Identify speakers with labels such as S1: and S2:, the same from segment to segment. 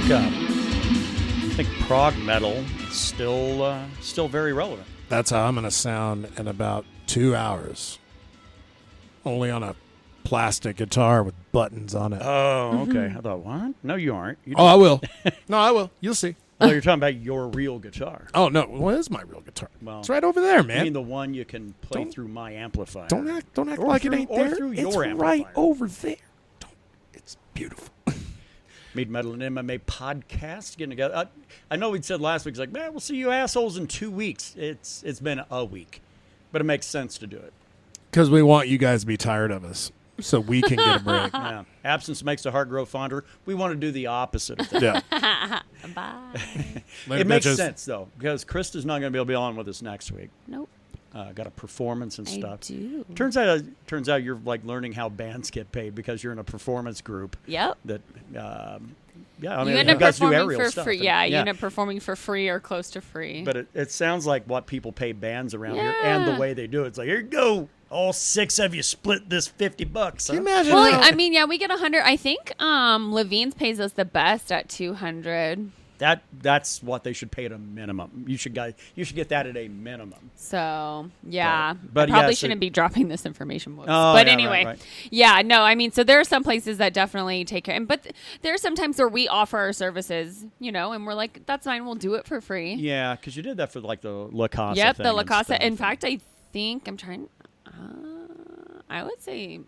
S1: I think prog metal is still very relevant.
S2: That's how I'm going to sound in about 2 hours. Only on a plastic guitar with buttons on it.
S1: Oh, okay. I thought, what? No, you aren't.
S2: I will. No, I will. You'll see.
S1: Well, you're talking about your real guitar.
S2: Oh, no. Well, it is my real guitar.
S1: Well,
S2: it's right over there, man.
S1: I mean the one you can play through my amplifier.
S2: Don't act
S1: Or
S2: like
S1: through-
S2: it ain't
S1: or
S2: there.
S1: through
S2: It's
S1: your
S2: right
S1: amplifier.
S2: over there. It's beautiful.
S1: Mead Metal and MMA podcast getting together. I know we said last week, it's like, man, we'll see you assholes in 2 weeks. It's been a week, but it makes sense to do it.
S2: Because we want you guys to be tired of us so we can get a break.
S1: Yeah. Absence makes the heart grow fonder. We want to do the opposite of that.
S2: Yeah.
S3: Bye.
S2: Later,
S1: It makes
S2: bitches.
S1: sense, though, because Krista's not going to be able to be on with us next week.
S3: Nope.
S1: Got a performance and stuff.
S3: I do.
S1: Turns out you're like learning how bands get paid because you're in a performance group.
S3: Yep.
S1: That, yeah, I
S3: You
S1: mean,
S3: end
S1: you
S3: up
S1: guys do
S3: performing
S1: aerial
S3: for
S1: stuff.
S3: free.
S1: and-
S3: Yeah, you end up performing for free or close to free.
S1: But it sounds like what people pay bands around here, and the way they do it. It's like, here you go, all 6 of you split this $50.
S2: Can you
S1: Huh?
S2: imagine?
S3: well,
S2: how-
S3: I mean, yeah, we get 100. I think Levine's pays us the best at 200.
S1: That's what they should pay at a minimum. You should get that at a minimum.
S3: So yeah,
S1: But
S3: I probably
S1: yes,
S3: shouldn't be dropping this information. Whoops.
S1: Oh,
S3: but
S1: yeah,
S3: anyway,
S1: right.
S3: yeah, no, I mean, so there are some places that definitely take care, but there are some times where we offer our services, and we're like, that's fine, we'll do it for free.
S1: Yeah, because you did that for like the La Casa.
S3: Yep,
S1: thing
S3: the La
S1: and
S3: Casa.
S1: stuff.
S3: In fact, I think I'm trying. I would say.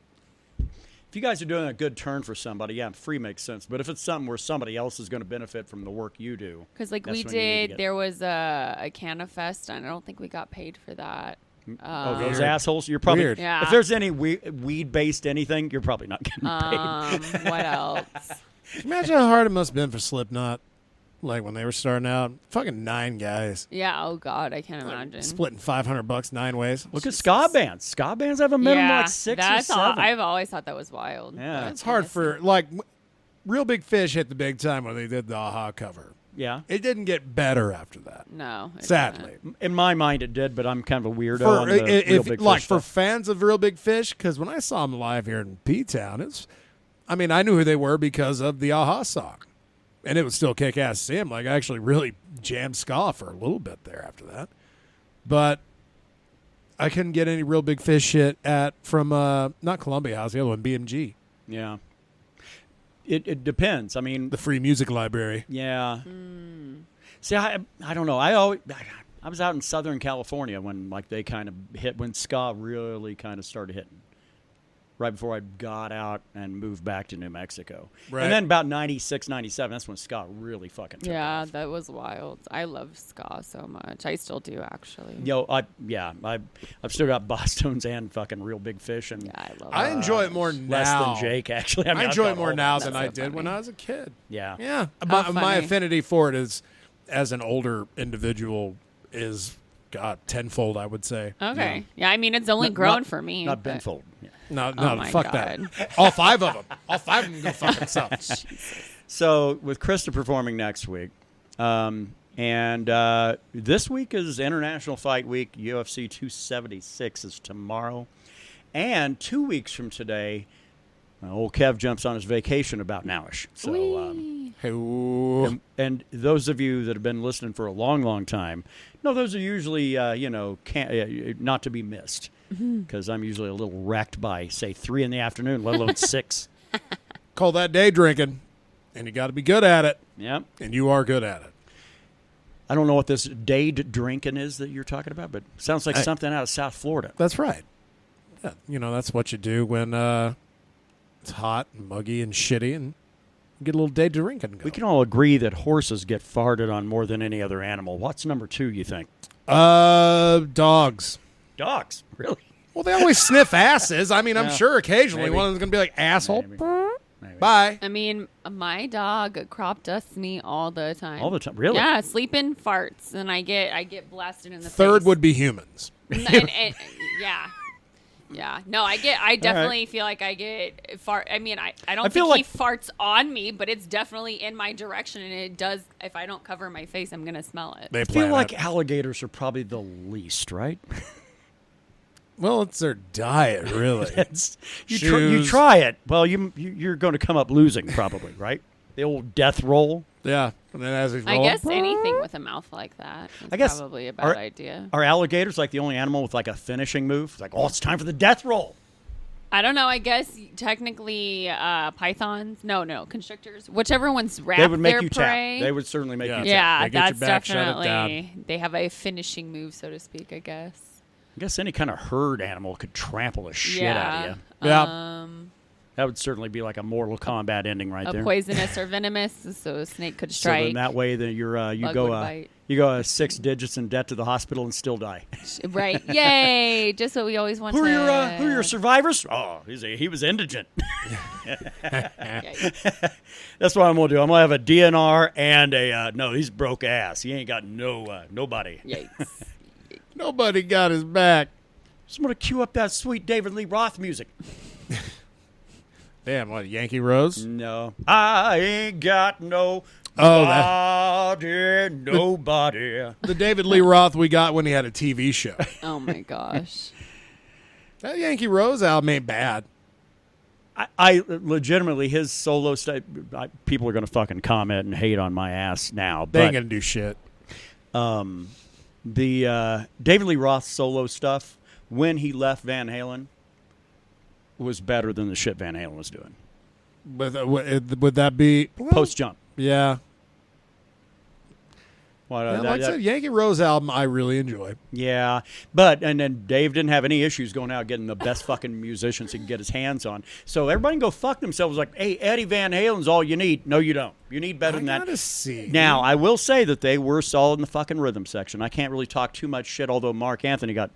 S1: If you guys are doing a good turn for somebody, yeah, free makes sense. But if it's something where somebody else is going to benefit from the work you do,
S3: Because like
S1: that's
S3: we
S1: when you need to
S3: did,
S1: get-
S3: there was a Canafest, and I don't think we got paid for that.
S1: Oh, those
S2: Weird.
S1: assholes! You're probably
S2: Weird.
S3: Yeah.
S1: If there's any weed-based anything, you're probably not getting paid.
S3: What else?
S2: Imagine how hard it must have been for Slipknot. Like when they were starting out, fucking 9 guys
S3: Yeah. Oh God, I can't imagine.
S2: splitting $500 9 ways.
S1: Look at ska bands. Ska bands have a minimum like 6 or
S3: that's
S1: 7.
S3: I've always thought that was wild.
S1: Yeah.
S2: It's hard for Real Big Fish hit the big time when they did the Aha cover.
S1: Yeah.
S2: It didn't get better after that.
S3: No. it
S2: Sadly,
S3: didn't.
S1: In my mind, it did, but I'm kind of a weirdo on the Real Big
S2: like
S1: Fish
S2: for
S1: stuff.
S2: fans of Real Big Fish, because when I saw them live here in P-Town, I knew who they were because of the Aha song, and it was still kick ass to see them. Like I actually really jammed ska for a little bit there after that, but I couldn't get any Real Big Fish shit from not Columbia House, the other one, BMG,
S1: Yeah. It depends. I mean,
S2: the Free Music Library.
S1: yeah. See, I don't know. I was out in Southern California when like they kind of hit, when ska really kind of started hitting. Right before I got out and moved back to New Mexico.
S2: Right.
S1: And then about 96, 97, that's when ska really fucking took
S3: Yeah,
S1: off.
S3: that was wild. I love ska so much. I still do, actually.
S1: I've still got Boston's and fucking Real Big Fish and
S3: Yeah, I love
S2: I
S3: it.
S2: enjoy it more now.
S1: less than Jake, actually.
S2: I
S1: I've
S2: enjoy
S1: got
S2: it more
S1: all
S2: now
S1: that.
S2: than
S3: That's
S2: I
S3: so
S2: did when
S3: funny.
S2: I was a kid.
S1: Yeah.
S2: Yeah,
S3: How
S2: my
S3: funny.
S2: affinity for it is, as an older individual, is tenfold. I would say.
S3: Okay. Yeah, I mean, it's only
S1: Not-
S3: grown
S1: not-
S3: for me.
S1: Not
S3: but-
S1: Benfold. Yeah.
S2: No,
S3: Oh my
S2: fuck
S3: God.
S2: that. All 5 of them. All 5 of them go fuck themselves.
S1: So with Krista performing next week, and this week is International Fight Week. UFC 276 is tomorrow, and 2 weeks from today, old Kev jumps on his vacation about nowish. So,
S3: Whee!
S2: Hey, ooh.
S1: and those of you that have been listening for a long, long time, no, those are usually not to be missed. Because I'm usually a little wrecked by, say, 3 in the afternoon, let alone 6.
S2: Call that day drinking, and you got to be good at it,
S1: Yep.
S2: and you are good at it.
S1: I don't know what this dayed drinking is that you're talking about, but it sounds like
S2: Hey.
S1: something out of South Florida.
S2: That's right. Yeah, that's what you do when it's hot and muggy and shitty, and you get a little day drinking going.
S1: We can all agree that horses get farted on more than any other animal. What's number 2, you think?
S2: Dogs.
S1: Dogs. Really?
S2: Well, they always sniff asses. I mean, I'm
S1: Yeah.
S2: sure occasionally
S1: Maybe.
S2: one of them's going to be like, asshole.
S1: Maybe. Maybe.
S2: Bye.
S3: I mean, my dog crop dusts me all the time.
S1: All the time? Really?
S3: Yeah, sleeping farts, and I get blasted in the
S2: Third
S3: face.
S2: would be humans.
S3: And yeah. No, I definitely feel like I get fart. I mean, I don't
S1: I feel
S3: think he
S1: like-
S3: farts on me, but it's definitely in my direction, and it does. If I don't cover my face, I'm gonna smell it.
S2: They
S1: I feel
S2: plan
S1: like
S2: it.
S1: alligators are probably the least, right?
S2: Well, it's their diet, really.
S1: You try it. Well, you're going to come up losing probably, right? The old death roll.
S2: Yeah. And then as he's
S3: I
S2: rolling,
S3: guess anything with a mouth like that is
S1: I guess
S3: probably a bad idea.
S1: Are alligators like the only animal with like a finishing move? It's like, oh, it's time for the death roll.
S3: I don't know. I guess technically pythons. No, constrictors. Whichever one's wrapped
S1: They would make
S3: their
S1: you
S3: prey.
S1: tap. They would certainly make you tap.
S3: Yeah,
S2: They get your
S3: that's
S2: back, shut it
S3: definitely. They have a finishing move, so to speak. I guess.
S1: I guess any kind of herd animal could trample the shit out of you.
S2: Yeah.
S1: That would certainly be like a Mortal Kombat ending right there.
S3: Poisonous or venomous, so a snake could
S1: So
S3: strike.
S1: then that way, then you
S3: Bug
S1: go
S3: would bite.
S1: 6 digits in debt to the hospital and still die.
S3: Right? Yay! Just what we always wanted.
S1: Who are your survivors? Oh, he was indigent.
S3: Yikes.
S1: That's what I'm gonna do. I'm gonna have a DNR and a no. He's broke ass. He ain't got nobody.
S3: Yikes.
S2: Nobody got his back.
S1: So I'm gonna cue up that sweet David Lee Roth music.
S2: Damn, what, Yankee Rose?
S1: No, I ain't got no. Nobody.
S2: The David Lee Roth we got when he had a TV show.
S3: Oh my gosh.
S2: That Yankee Rose album ain't bad.
S1: I legitimately, his solo stuff, people are going to fucking comment and hate on my ass now.
S2: They ain't
S1: But
S2: gonna do shit.
S1: the David Lee Roth solo stuff, when he left Van Halen, was better than the shit Van Halen was doing.
S2: Would that be
S1: Post jump.
S2: Yeah.
S1: Well,
S2: Like I said, Yankee Rose album I really enjoy.
S1: yeah, but and then Dave didn't have any issues going out getting the best fucking musicians he can get his hands on. So everybody can go fuck themselves. Like, hey, Eddie Van Halen's all you need. No, you don't. You need better than
S2: I
S1: that.
S2: gotta see.
S1: Now, I will say that they were solid in the fucking rhythm section. I can't really talk too much shit, although Mark Anthony got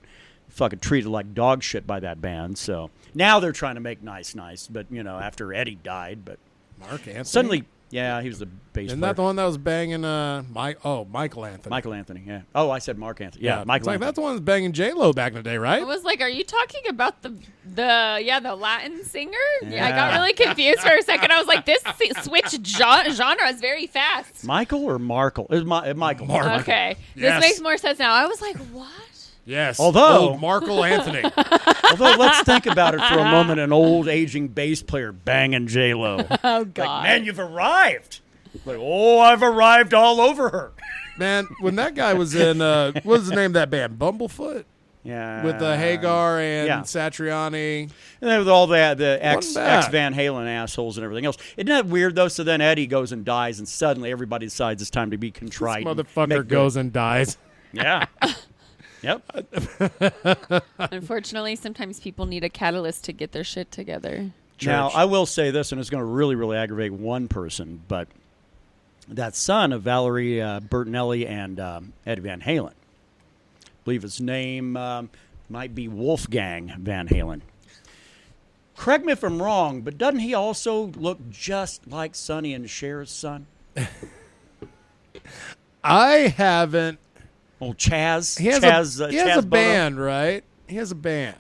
S1: fucking treated like dog shit by that band. So now they're trying to make nice, but after Eddie died, but
S2: Mark Anthony.
S1: suddenly, yeah, he was the bass
S2: Isn't
S1: player.
S2: that the one that was banging Michael Anthony?
S1: Michael Anthony, yeah. Oh, I said Mark Anthony. Yeah,
S2: It's
S1: Michael
S2: like
S1: Anthony.
S2: that's the one that was banging J-Lo back in the day, right?
S3: I was like, are you talking about the Latin singer? Yeah. I
S1: Yeah.
S3: got really confused for a second. I was like, this switch genre is very fast.
S1: Michael or Markle? It was Michael.
S2: Mark.
S3: Okay.
S2: Yes.
S3: This makes more sense now. I was like, what?
S2: Yes.
S1: Although-
S2: old Markle Anthony.
S1: Although, let's think about it for a moment. An old, aging bass player banging J-Lo.
S3: Oh, God.
S1: Like, man, you've arrived. Like, oh, I've arrived all over her.
S2: Man, when that guy was in, what was the name of that band? Bumblefoot?
S1: Yeah.
S2: With Hagar and
S1: yeah.
S2: Satriani.
S1: And then with all the ex
S2: Wasn't bad.
S1: Van Halen assholes and everything else. Isn't that weird, though? So then Eddie goes and dies, and suddenly everybody decides it's time to be contrite.
S2: This
S1: and
S2: motherfucker
S1: make
S2: goes and dies.
S1: good. Yeah. Yep.
S3: Unfortunately, sometimes people need a catalyst to get their shit together.
S1: Now,
S2: Church.
S1: I will say this, and it's going to really, really aggravate one person, but that son of Valerie Bertinelli and Eddie Van Halen, I believe his name might be Wolfgang Van Halen. Correct me if I'm wrong, but doesn't he also look just like Sonny and Cher's son?
S2: I haven't.
S1: Old Chaz.
S2: He has
S1: Chaz,
S2: he has
S1: Chaz
S2: a
S1: Bono?
S2: band, right? He has a band.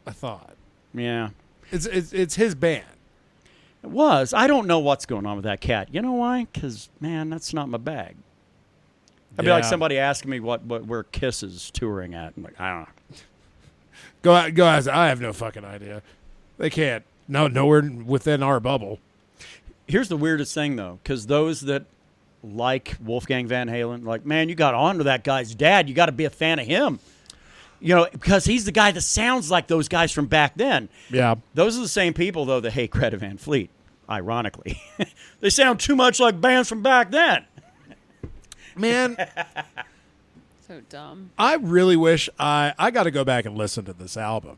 S2: I thought
S1: Yeah.
S2: it's his band.
S1: It was. I don't know what's going on with that cat. You know why? Because, man, that's not my bag. I'd be like
S2: Yeah.
S1: somebody asking me where Kiss is touring at. I'm like, I don't know.
S2: Go ask. I have no fucking idea. They can't. No, nowhere within our bubble.
S1: Here's the weirdest thing, though, because those that like Wolfgang Van Halen, like, man, you got on to that guy's dad. You got to be a fan of him. Because he's the guy that sounds like those guys from back then.
S2: Yeah.
S1: Those are the same people, though, that hate Greta Van Fleet, ironically. They sound too much like bands from back then.
S2: Man,
S3: So dumb.
S2: I really wish I got to go back and listen to this album.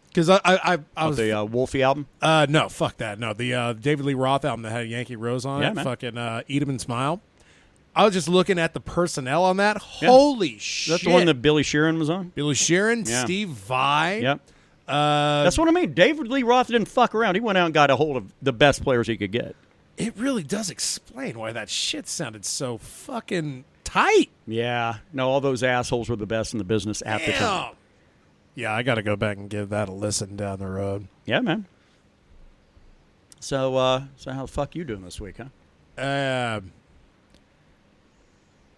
S2: Because I was
S1: The Wolfie album?
S2: no, fuck that. No, the David Lee Roth album that had Yankee Rose on
S1: Yeah,
S2: it.
S1: man.
S2: Fucking Eat 'Em and Smile. I was just looking at the personnel on that.
S1: Yeah.
S2: Holy shit.
S1: That's the one that Billy Sheeran was on?
S2: Billy Sheeran,
S1: Yeah.
S2: Steve Vai.
S1: Yep. That's what I mean. David Lee Roth didn't fuck around. He went out and got a hold of the best players he could get.
S2: It really does explain why that shit sounded so fucking tight.
S1: Yeah. No, all those assholes were the best in the business at the time.
S2: Damn. Yeah, I got to go back and give that a listen down the road.
S1: Yeah, man. So how the fuck you doing this week, huh?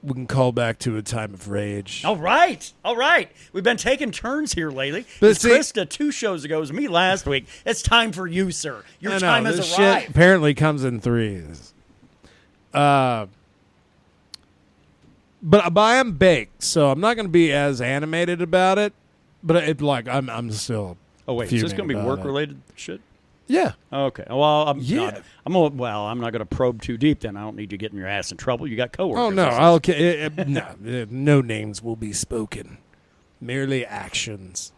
S2: We can call back to a time of rage.
S1: All right. We've been taking turns here lately.
S2: But
S1: It's
S2: see-
S1: Krista 2 shows ago. It was me last week. It's time for you, sir. Your
S2: I know,
S1: time
S2: this
S1: has
S2: shit
S1: arrived.
S2: apparently comes in threes. But I am baked, so I'm not going to be as animated about it. But I'm still.
S1: Oh wait, is this
S2: fuming
S1: going to be
S2: about
S1: work related shit?
S2: Yeah.
S1: Okay. Well, I'm
S2: Yeah.
S1: not. I'm not going to probe too deep. Then I don't need you getting your ass in trouble. You got coworkers.
S2: Oh no. Okay. No names will be spoken. Merely actions.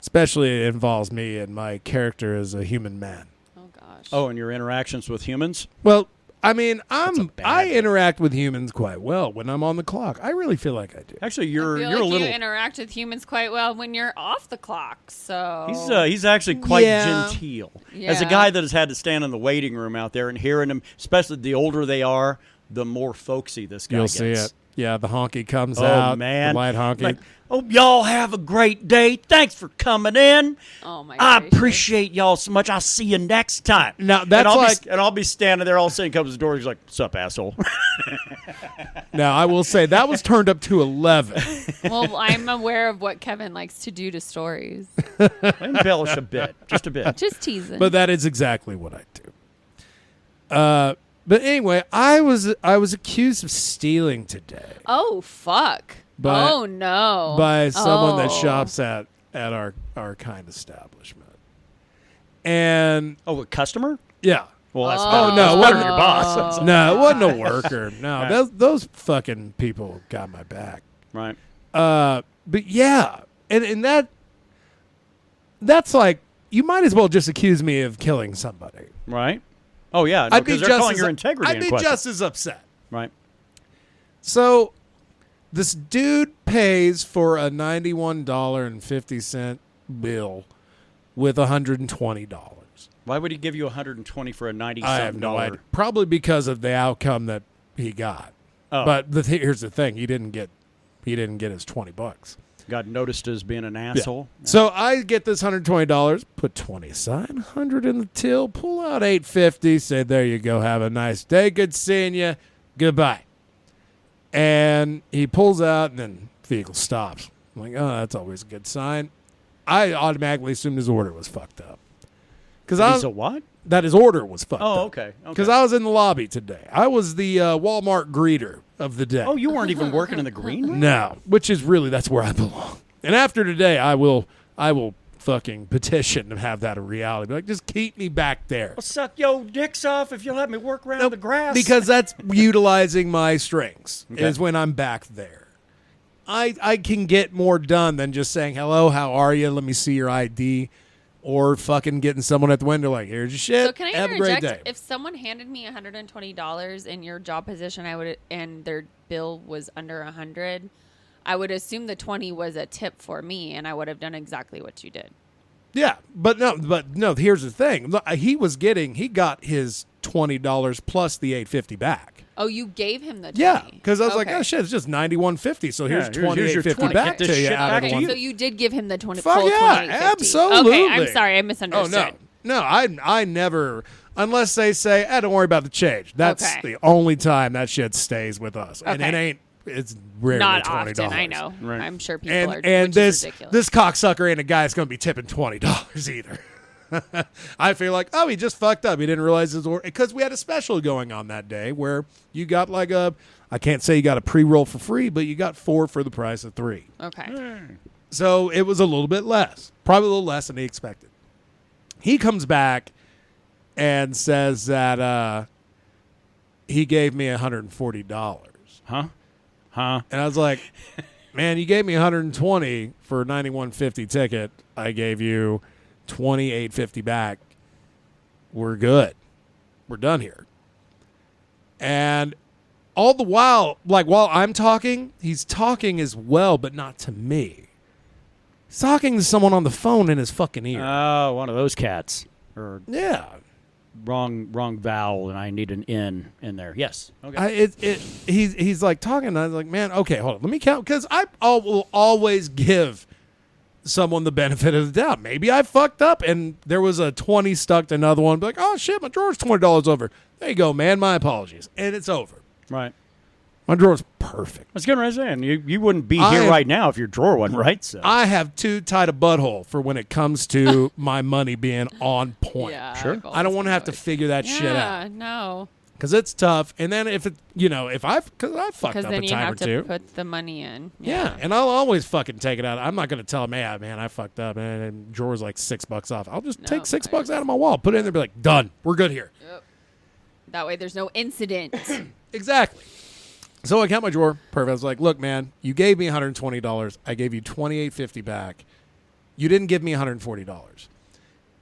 S2: Especially it involves me and my character as a human man.
S3: Oh gosh.
S1: Oh, and your interactions with humans.
S2: Well, I mean,
S1: bad
S2: I
S1: thing.
S2: interact with humans quite well when I'm on the clock. I really feel like I do.
S1: Actually,
S3: I
S1: you're
S3: feel
S1: a
S3: like
S1: little.
S3: you interact with humans quite well when you're off the clock. So
S1: He's actually quite
S2: Yeah.
S1: genteel. As a
S3: Yeah.
S1: guy that has had to stand in the waiting room out there and hearing them, especially the older they are, the more folksy this guy
S2: You'll
S1: gets.
S2: see it. Yeah, the honky comes
S1: Oh
S2: out.
S1: man,
S2: The white honky.
S1: Like, hope y'all have a great day. Thanks for coming in.
S3: Oh my
S1: I
S3: gracious.
S1: appreciate y'all so much. I'll see you next time.
S2: Now,
S1: and
S2: that's
S1: I'll be standing there all of a sudden, comes the door. He's like, "What's up, asshole?"
S2: Now, I will say that was turned up to 11.
S3: Well, I'm aware of what Kevin likes to do to stories.
S1: Embellish a bit, just a bit.
S3: Just teasing.
S2: But that is exactly what I do. But anyway, I was accused of stealing today
S3: oh fuck.
S2: By-
S3: oh no.
S2: by someone that
S3: Oh.
S2: shops at our kind establishment. And
S1: Oh, a customer?
S2: yeah.
S1: Well, that's
S3: Oh,
S1: better.
S2: no,
S1: That's
S2: it
S1: better
S2: wasn't-
S1: than your boss.
S2: No, it wasn't a worker. No,
S1: Right.
S2: those fucking people got my back.
S1: Right.
S2: But yeah, and that's like, you might as well just accuse me of killing somebody.
S1: Right. Oh yeah. No,
S2: I'd be
S1: because they're
S2: just
S1: calling
S2: as
S1: your integrity
S2: I'd
S1: in
S2: be
S1: question.
S2: just as upset.
S1: Right.
S2: So, this dude pays for a $91.50 bill with $120.
S1: Why would he give you 120 for a 90
S2: I have
S1: something
S2: no
S1: dollar?
S2: idea. Probably because of the outcome that he got.
S1: Oh.
S2: But here's the thing: he didn't get his $20.
S1: Got noticed as being an asshole.
S2: So I get this $120, put 20 aside, 100 in the till, pull out $850, say, "There you go, have a nice day, good seeing you, goodbye." And he pulls out, and then vehicle stops. I'm like, oh, that's always a good sign. I automatically assumed his order was fucked up.
S1: He's a what?
S2: That his order was fucked
S1: Oh,
S2: up.
S1: okay.
S2: Because I was in the lobby today. I was the Walmart greeter of the day.
S1: Oh, you weren't even working in the green room?
S2: No, which is really, that's where I belong. And after today, I will fucking petition to have that a reality. Be like, just keep me back there.
S1: Well, suck your dicks off if you'll let me work around the grass.
S2: Because that's utilizing my strengths,
S1: Okay.
S2: is when I'm back there. I can get more done than just saying, "Hello, how are you? Let me see your ID." Or fucking getting someone at the window like, "Here's your shit.
S3: So can I
S2: have a great
S3: interject?
S2: day."
S3: If someone handed me $120 in your job position, and their bill was under 100, I would assume the 20 was a tip for me, and I would have done exactly what you did.
S2: Yeah, but no. Here's the thing: he got his $20 plus the $850 back.
S3: Oh, you gave him the 20.
S2: Yeah, because I was like,
S3: Okay.
S2: "Oh shit, it's just $91.50." So here's
S1: Yeah, here's your
S2: $28.50
S1: 20.
S2: back
S1: Get
S2: to
S1: this
S2: you
S1: shit
S2: out of
S1: back
S2: the
S1: to
S2: one.
S1: you.
S3: So you did give him the 20
S2: Fuck
S3: full
S2: yeah,
S3: 28.50.
S2: absolutely.
S3: Okay, I'm sorry, I
S2: Oh
S3: misunderstood.
S2: no, I never, unless they say, "Don't worry about the change." That's
S3: Okay.
S2: the only time that shit stays with us, and
S3: Okay.
S2: it's rarely
S3: Not
S2: $20.
S3: often, I know.
S1: Right.
S3: I'm sure people
S2: And
S3: are.
S2: and
S3: which is
S2: this
S3: ridiculous.
S2: cocksucker ain't a guy that's going to be tipping $20 either. I feel like, he just fucked up. He didn't realize his order, because we had a special going on that day where you got like I can't say you got a pre-roll for free, but you got 4 for the price of 3.
S3: Okay.
S2: So it was a little bit less, probably a little less than he expected. He comes back and says that he gave me $140.
S1: Huh?
S2: And I was like, "Man, you gave me $120 for a $91.50 ticket. I gave you $28.50 back. We're good. We're done here." And all the while, like while I'm talking, he's talking as well, but not to me. He's talking to someone on the phone in his fucking ear.
S1: Oh, one of those cats. Or
S2: Yeah.
S1: wrong vowel, and I need an N in there. Yes. Okay.
S2: He's like talking, and I was like, "Man, okay, hold on. Let me count," because I will always give someone the benefit of the doubt. Maybe I fucked up, and there was a 20 stuck to another one. Be like, "Oh shit, my drawer's $20 over. There you go, man. My apologies," and it's over.
S1: Right.
S2: My drawer's perfect.
S1: I was getting ready to say, and you wouldn't be
S2: I
S1: here
S2: am-
S1: right now if your drawer wasn't right. So.
S2: I have too tight a butthole for when it comes to my money being on point.
S3: Yeah.
S1: Sure.
S3: I've
S2: I don't
S3: always
S2: want to have to
S3: enjoyed-
S2: figure that shit out.
S3: Yeah, no.
S2: because it's tough. And then if it, if I fucked
S3: Because
S2: up
S3: then
S2: a
S3: you
S2: time
S3: have
S2: or
S3: to
S2: two.
S3: put the money in.
S2: Yeah, and I'll always fucking take it out. I'm not going to tell him, hey, man, I fucked up, man, and drawer's like $6 off. I'll just take $6 out of my wallet, put it in there, be like, done. We're good here.
S3: Yep. That way there's no incident.
S2: Exactly. So I count my drawer. Perfect. I was like, look, man, you gave me $120. I gave you $28.50 back. You didn't give me $140.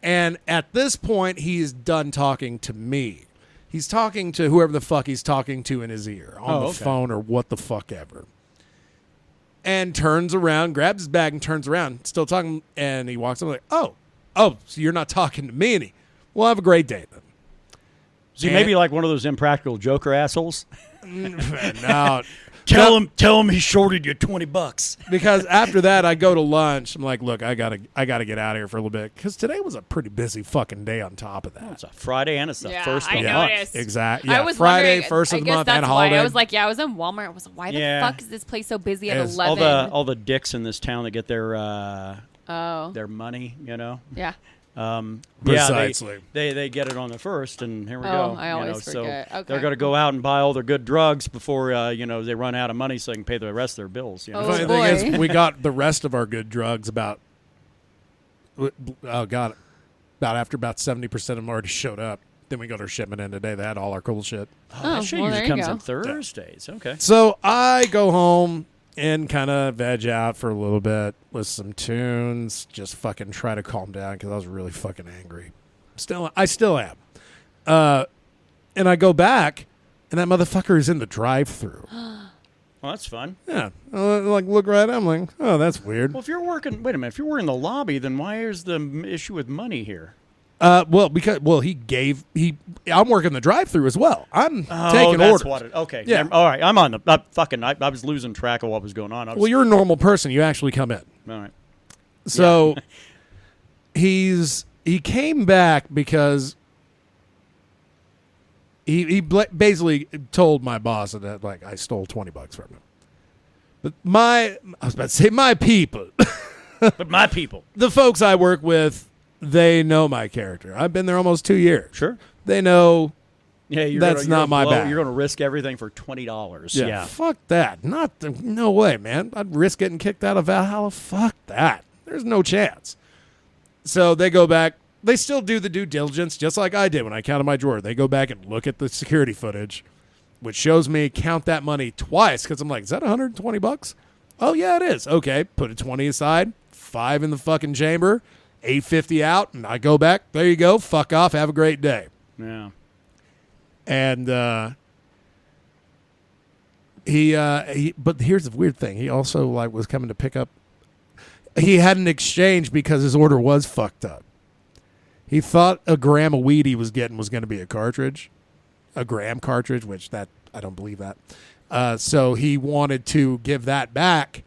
S2: And at this point, he's done talking to me. He's talking to whoever the fuck he's talking to in his ear on the phone or what the fuck ever. And turns around, grabs his bag and turns around, still talking. And he walks up like, oh, so you're not talking to me any. Well, have a great day then.
S1: So you may be like one of those impractical Joker assholes.
S2: No.
S1: Tell him he shorted you $20.
S2: Because after that, I go to lunch. I'm like, look, I gotta get out of here for a little bit because today was a pretty busy fucking day. On top of that,
S1: It's a Friday and it's the first of
S3: I
S1: the month.
S3: noticed.
S2: Exactly.
S3: I
S2: Yeah,
S3: was
S2: Friday,
S3: wondering-
S2: first
S3: I
S2: of the
S3: guess
S2: month,
S3: that's
S2: and a
S3: why.
S2: holiday.
S3: I was like, I was in Walmart. I was like, why the fuck is this place so busy at
S2: It's
S3: 11?
S1: All the dicks in this town that get their money,
S3: Yeah.
S2: Precisely.
S1: They get it on the first, and here we
S3: Oh,
S1: go.
S3: I always forget.
S1: So
S3: Okay.
S1: they're going to go out and buy all their good drugs before they run out of money, so they can pay the rest of their bills.
S3: Oh,
S2: Funny
S3: boy.
S2: thing is, we got the rest of our good drugs about after about 70% of them already showed up. Then we got our shipment in today. They had all our cool shit.
S1: That shit
S3: well, there
S1: usually
S3: you
S1: comes
S3: go.
S1: on Thursdays. Okay.
S2: So I go home and kind of veg out for a little bit with some tunes. Just fucking try to calm down because I was really fucking angry. I still am. And I go back, and that motherfucker is in the drive-thru.
S1: Well, that's fun.
S2: Yeah, I look right at him, like, oh, that's weird.
S1: Well, if you're working in the lobby, then why is the issue with money here?
S2: I'm working the drive-thru as well. I'm taking
S1: that's
S2: orders.
S1: what it. Okay.
S2: Yeah.
S1: All right. I'm on the. I was losing track of what was going on.
S2: Well, you're a normal person. You actually come in.
S1: All right.
S2: So he came back because he basically told my boss that like I stole $20 from him. But I was about to say my people,
S1: But my people.
S2: the folks I work with, they know my character. I've been there almost 2 years.
S1: Sure.
S2: They know.
S1: Yeah,
S2: That's not my bag.
S1: You're going to risk everything for $20. Yeah.
S2: Fuck that. No way, man. I'd risk getting kicked out of Valhalla. Fuck that. There's no chance. So they go back. They still do the due diligence, just like I did when I counted my drawer. They go back and look at the security footage, which shows me count that money twice because I'm like, is that $120? Oh, yeah, it is. Okay, put a 20 aside, 5 in the fucking chamber, $8.50 out, and I go back. There you go. Fuck off. Have a great day.
S1: Yeah.
S2: And but here's the weird thing. He also was coming to pick up. He had an exchange because his order was fucked up. He thought a gram of weed he was getting was going to be a cartridge, a gram cartridge, which I don't believe that. So he wanted to give that back,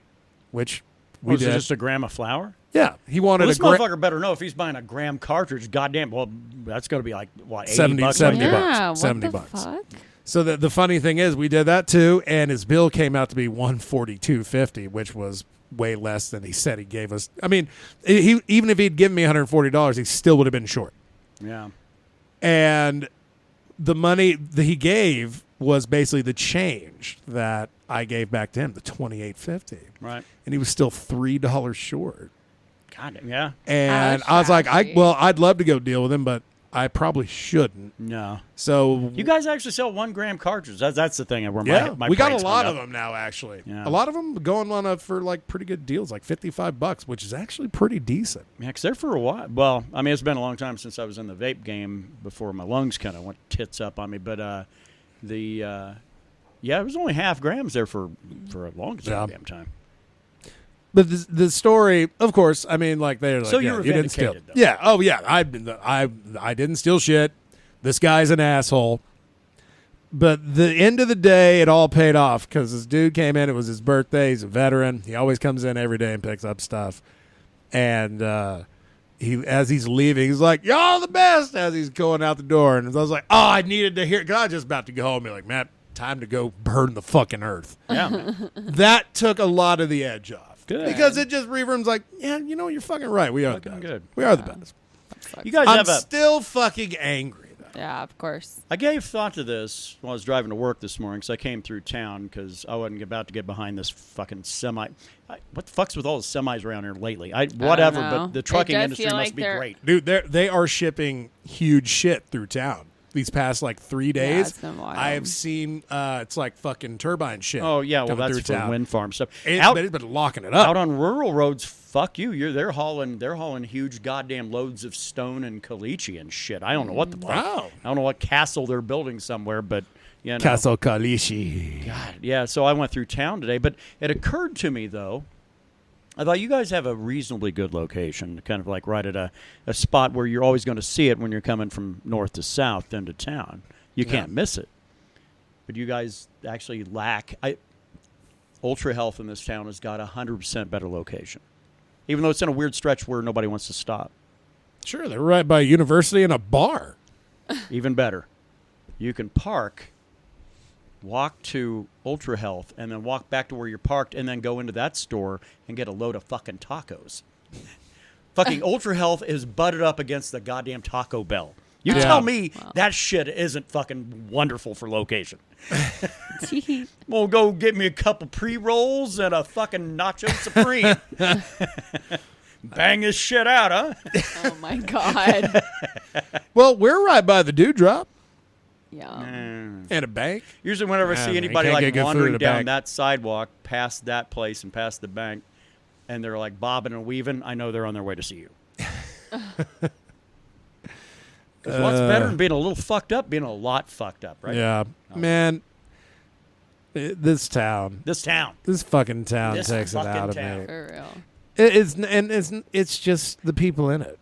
S2: which we
S1: Was
S2: did.
S1: it just a gram of flour?
S2: Yeah, he wanted
S1: This
S2: a gram.
S1: motherfucker better know if he's buying a gram cartridge. Goddamn, well, that's going to be like what,
S2: 70
S1: $80?
S2: $70
S3: Yeah,
S2: bucks.
S3: what
S2: $70
S3: the
S2: bucks.
S3: fuck?
S2: So the funny thing is, we did that too, and his bill came out to be $142.50, which was way less than he said he gave us. I mean, even if he'd given me $140, he still would have been short.
S1: Yeah.
S2: And the money that he gave was basically the change that I gave back to him, the $28.50,
S1: Right.
S2: and he was still $3 short.
S1: God damn. Yeah.
S2: And
S3: That's
S2: I was like,
S3: trashy.
S2: I'd love to go deal with him, but I probably shouldn't.
S1: No.
S2: So
S1: You guys actually sell 1 gram cartridges. That's the thing. Where
S2: yeah,
S1: my
S2: we got a
S1: brain's
S2: lot
S1: hung
S2: of
S1: up.
S2: them now. Actually,
S1: Yeah.
S2: a lot of them going on for like pretty good deals, like $55, which is actually pretty decent.
S1: Yeah, because they're for a while. Well, I mean, it's been a long time since I was in the vape game before my lungs kind of went tits up on me. But it was only half grams there for a long damn time.
S2: But the story, of course, I mean, like they're like,
S1: So you
S2: yeah,
S1: were
S2: you didn't steal.
S1: vindicated, though.
S2: Yeah. Oh yeah. I didn't steal shit. This guy's an asshole. But the end of the day, it all paid off because this dude came in. It was his birthday. He's a veteran. He always comes in every day and picks up stuff. And as he's leaving, he's like, "Y'all the best." As he's going out the door, and I was like, "Oh, I needed to hear." Cause I was just about to go home. And be like, "Matt, time to go burn the fucking earth."
S1: Yeah, man.
S2: That took a lot of the edge off.
S1: Good.
S2: Because it just reaffirms like, yeah, you're fucking right. We are the
S1: Fucking
S2: best.
S1: good.
S2: We are the best.
S1: You guys
S2: I'm
S1: have a
S2: still fucking angry though.
S3: Yeah, of course.
S1: I gave thought to this while I was driving to work this morning because I came through town because I wasn't about to get behind this fucking semi. What the fuck's with all the semis around here lately? Whatever,
S3: know.
S1: but the trucking
S3: It does
S1: industry
S3: feel
S1: must
S3: like
S1: be
S3: they're-
S1: great.
S2: Dude, they are shipping huge shit through town. These past 3 days,
S3: it's been wild.
S2: I have seen it's like fucking turbine shit.
S1: Oh yeah, well
S2: coming
S1: that's
S2: through
S1: for
S2: town.
S1: wind farm stuff.
S2: They've been locking it up.
S1: Out on rural roads, fuck you. They're hauling huge goddamn loads of stone and caliche and shit. I don't know what the fuck.
S2: Wow.
S1: I don't know what castle they're building somewhere, but you know.
S2: Castle Kalishi.
S1: God, yeah. So I went through town today, but it occurred to me though. I thought you guys have a reasonably good location, kind of like right at a spot where you're always going to see it when you're coming from north to south into town. You can't miss it. But you guys actually lack. Ultra Health in this town has got 100% better location, even though it's in a weird stretch where nobody wants to stop.
S2: Sure, they're right by a university and a bar.
S1: Even better, you can park, walk to Ultra Health, and then walk back to where you're parked, and then go into that store and get a load of fucking tacos. Fucking Ultra Health is butted up against the goddamn Taco Bell. You tell me that shit isn't fucking wonderful for location. Well, go get me a couple pre-rolls and a fucking nacho supreme. Bang this shit out, huh?
S3: Oh my god.
S2: Well, we're right by the Dewdrop
S3: Yeah.
S2: and a bank.
S1: Usually whenever I see
S2: you
S1: anybody
S2: can't
S1: like
S2: get good food
S1: wandering
S2: at a
S1: down
S2: bank.
S1: that sidewalk past that place and past the bank, and they're like bobbing and weaving, I know they're on their way to see you. Because what's better than being a little fucked up? Being a lot fucked up, right?
S2: Yeah, man. This town,
S1: This town.
S2: this fucking town
S1: This
S2: takes it
S1: fucking
S2: out of
S1: town.
S2: me.
S3: For real.
S2: It's just the people in it.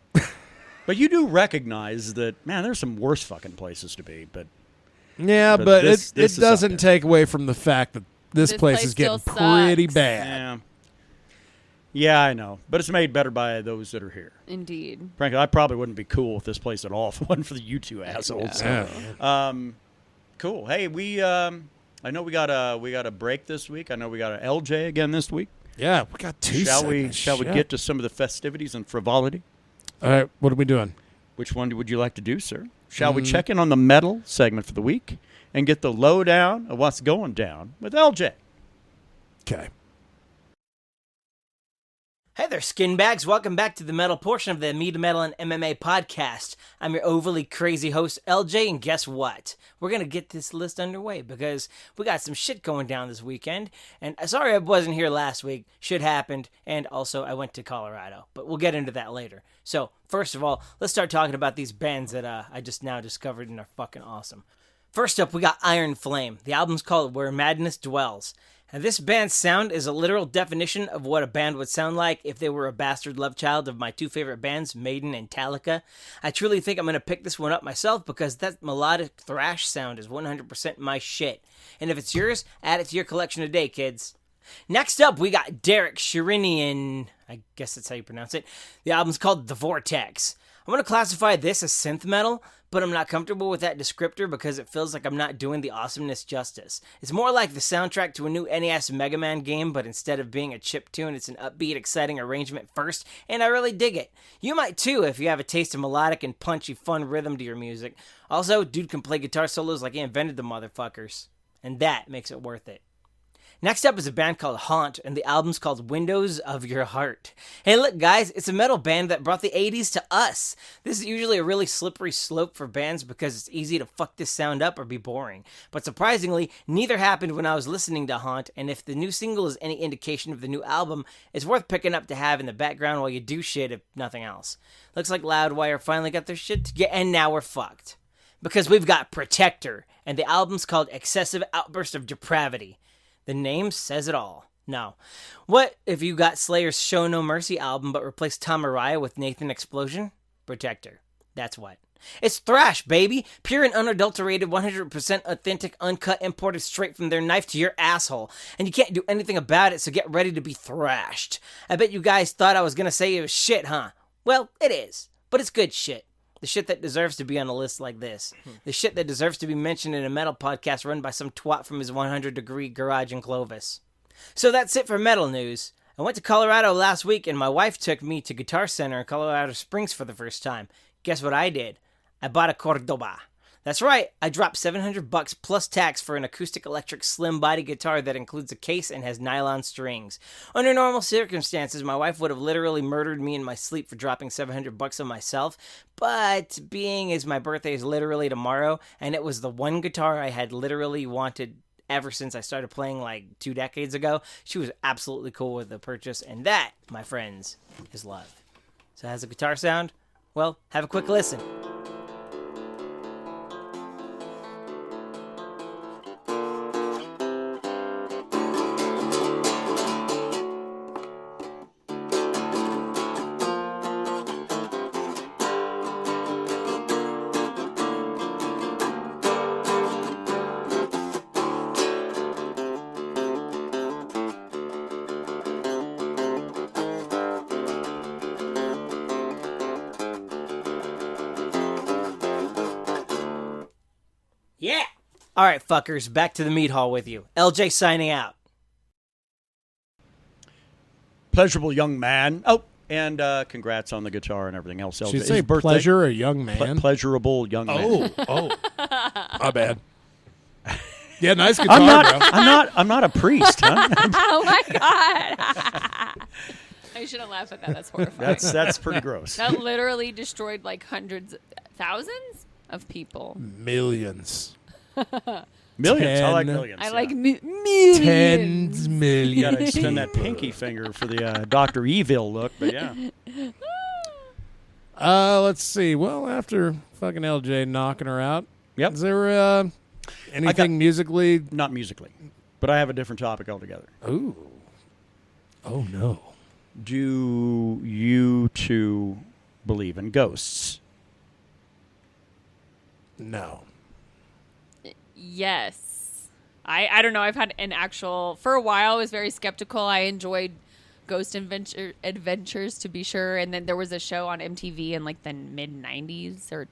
S1: But you do recognize that, man, there's some worse fucking places to be. But
S2: Yeah,
S1: But
S2: but
S1: this
S2: it
S1: is up
S2: doesn't
S1: there.
S2: take away from the fact that this
S3: This
S2: place
S3: place
S2: is getting
S3: still
S2: pretty
S3: sucks.
S2: bad.
S1: yeah, I know. But it's made better by those that are here.
S3: Indeed.
S1: Frankly, I probably wouldn't be cool with this place at all if it wasn't for you two assholes.
S2: Yeah.
S1: Cool. Hey, I know we got a break this week. I know we got an LJ again this week.
S2: Yeah, we got two.
S1: Shall we
S2: Shit.
S1: get to some of the festivities and frivolity?
S2: All right, what are we doing?
S1: Which one would you like to do, sir? Shall we check in on the metal segment for the week and get the lowdown of what's going down with LJ?
S2: Okay.
S4: Hey there, skin bags. Welcome back to the metal portion of the Mead, Metal, and MMA podcast. I'm your overly crazy host, LJ, and guess what? We're going to get this list underway because we got some shit going down this weekend. And sorry I wasn't here last week. Shit happened. And also, I went to Colorado. But we'll get into that later. So, first of all, let's start talking about these bands that I just now discovered and are fucking awesome. First up, we got Iron Flame. The album's called Where Madness Dwells. And this band's sound is a literal definition of what a band would sound like if they were a bastard love child of my two favorite bands, Maiden and Metallica. I truly think I'm going to pick this one up myself because that melodic thrash sound is 100% my shit. And if it's yours, add it to your collection today, kids. Next up, we got Derek Cerrone, I guess that's how you pronounce it. The album's called The Vortex. I'm going to classify this as synth metal, but I'm not comfortable with that descriptor because it feels like I'm not doing the awesomeness justice. It's more like the soundtrack to a new NES Mega Man game, but instead of being a chiptune, it's an upbeat, exciting arrangement first, and I really dig it. You might too if you have a taste of melodic and punchy, fun rhythm to your music. Also, dude can play guitar solos like he invented the motherfuckers, and that makes it worth it. Next up is a band called Haunt, and the album's called Windows of Your Heart. Hey, look, guys, it's a metal band that brought the 80s to us. This is usually a really slippery slope for bands because it's easy to fuck this sound up or be boring. But surprisingly, neither happened when I was listening to Haunt, and if the new single is any indication of the new album, it's worth picking up to have in the background while you do shit, if nothing else. Looks like Loudwire finally got their shit together, and now we're fucked. Because we've got Protector, and the album's called Excessive Outburst of Depravity. The name says it all. Now, what if you got Slayer's Show No Mercy album but replaced Tom Araya with Nathan Explosion? Protector. That's what. It's thrash, baby. Pure and unadulterated, 100% authentic, uncut, imported straight from their knife to your asshole. And you can't do anything about it, so get ready to be thrashed. I bet you guys thought I was going to say it was shit, huh? Well, it is. But it's good shit. The shit that deserves to be on a list like this. The shit that deserves to be mentioned in a metal podcast run by some twat from his 100-degree garage in Clovis. So that's it for metal news. I went to Colorado last week and my wife took me to Guitar Center in Colorado Springs for the first time. Guess what I did? I bought a Cordoba. That's right, I dropped $700 plus tax for an acoustic electric slim body guitar that includes a case and has nylon strings. Under normal circumstances, my wife would have literally murdered me in my sleep for dropping $700 on myself, but being as my birthday is literally tomorrow, and it was the one guitar I had literally wanted ever since I started playing like 2 decades ago, she was absolutely cool with the purchase, and that, my friends, is love. So how's the guitar sound? Well, have a quick listen. Yeah! All right, fuckers, back to the meat hall with you. LJ signing out.
S1: Pleasurable young man. Oh, and congrats on the guitar and everything else.
S2: Should say pleasure a young man?
S1: Pleasurable young man.
S2: Oh. My bad. Yeah, nice guitar, bro.
S1: I'm not a priest, huh?
S3: Oh my god! I shouldn't laugh at that. That's horrifying.
S1: That's pretty gross.
S3: That literally destroyed like hundreds, thousands of people.
S2: Millions.
S1: Millions. I like millions.
S3: I like millions.
S2: Tens millions.
S1: You got to extend that pinky finger for the Dr. Evil look, but yeah.
S2: Let's see. Well, after fucking LJ knocking her out,
S1: Yep.
S2: is there anything musically?
S1: Not musically, but I have a different topic altogether.
S2: Ooh. Oh, no.
S1: Do you two believe in ghosts?
S2: No.
S3: Yes. I don't know. I've had for a while, I was very skeptical. I enjoyed Ghost Adventures, to be sure. And then there was a show on MTV in like the mid-90s or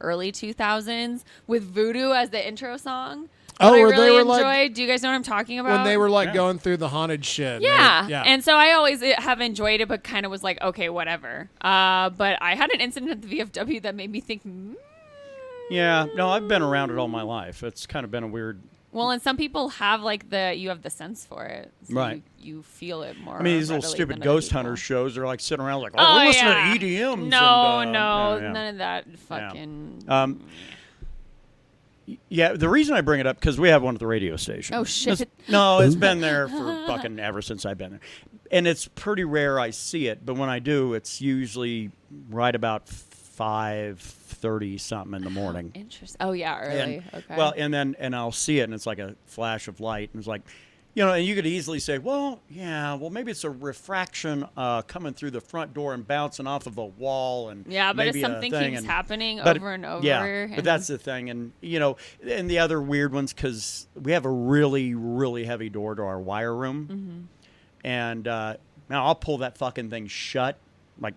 S3: early 2000s with Voodoo as the intro song.
S2: Oh,
S3: I
S2: where
S3: really
S2: they were
S3: enjoyed.
S2: like,
S3: Do you guys know what I'm talking about?
S2: when they were like going through the haunted shit.
S3: Yeah.
S2: Yeah.
S3: And so I always have enjoyed it, but kind of was like, okay, whatever. But I had an incident at the VFW that made me think,
S1: Yeah. No, I've been around it all my life. It's kind of been a weird...
S3: Well, and some people have you have the sense for it. So
S1: Right.
S3: You feel it more.
S1: I mean, these little
S3: readily
S1: stupid
S3: than other
S1: ghost
S3: people.
S1: hunter shows, they're like sitting around like, we're listening to EDMs.
S3: No,
S1: and,
S3: none of that fucking...
S1: Yeah, the reason I bring it up, because we have one at the radio station.
S3: Oh, shit.
S1: It's been there for fucking ever since I've been there. And it's pretty rare I see it, but when I do, it's usually right about 5:30 something in the morning.
S3: Interesting. Oh, yeah, early. Okay.
S1: Well, and I'll see it, and it's like a flash of light, and it's like, and you could easily say, maybe it's a refraction coming through the front door and bouncing off of a wall, and
S3: yeah, but if
S1: maybe
S3: something keeps happening over and over,
S1: yeah, but that's the thing, and and the other weird ones, because we have a really, really heavy door to our wire room, and now I'll pull that fucking thing shut, like.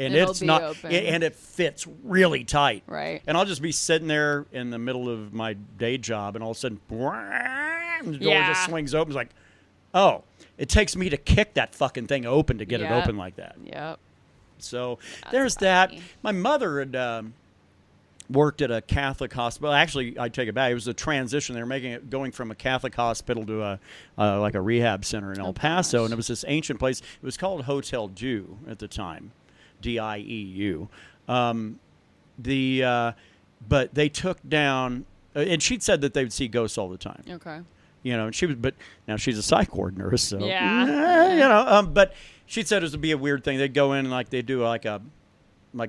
S1: And
S3: It'll
S1: it's
S3: be
S1: not,
S3: open.
S1: and it fits really tight.
S3: Right.
S1: And I'll just be sitting there in the middle of my day job, and all of a sudden, the door just swings open. It's like, oh, it takes me to kick that fucking thing open to get it open like that.
S3: Yep.
S1: So
S3: That's
S1: there's
S3: funny.
S1: that. My mother had worked at a Catholic hospital. Actually, I take it back. It was a transition. They were going from a Catholic hospital to like a rehab center in El Paso, and it was this ancient place. It was called Hotel Dieu at the time. DIEU. But they took down, and she'd said that they would see ghosts all the time.
S3: Okay.
S1: And but now she's a psych ward nurse, so
S3: yeah.
S1: but she said it would be a weird thing. They'd go in and like they do like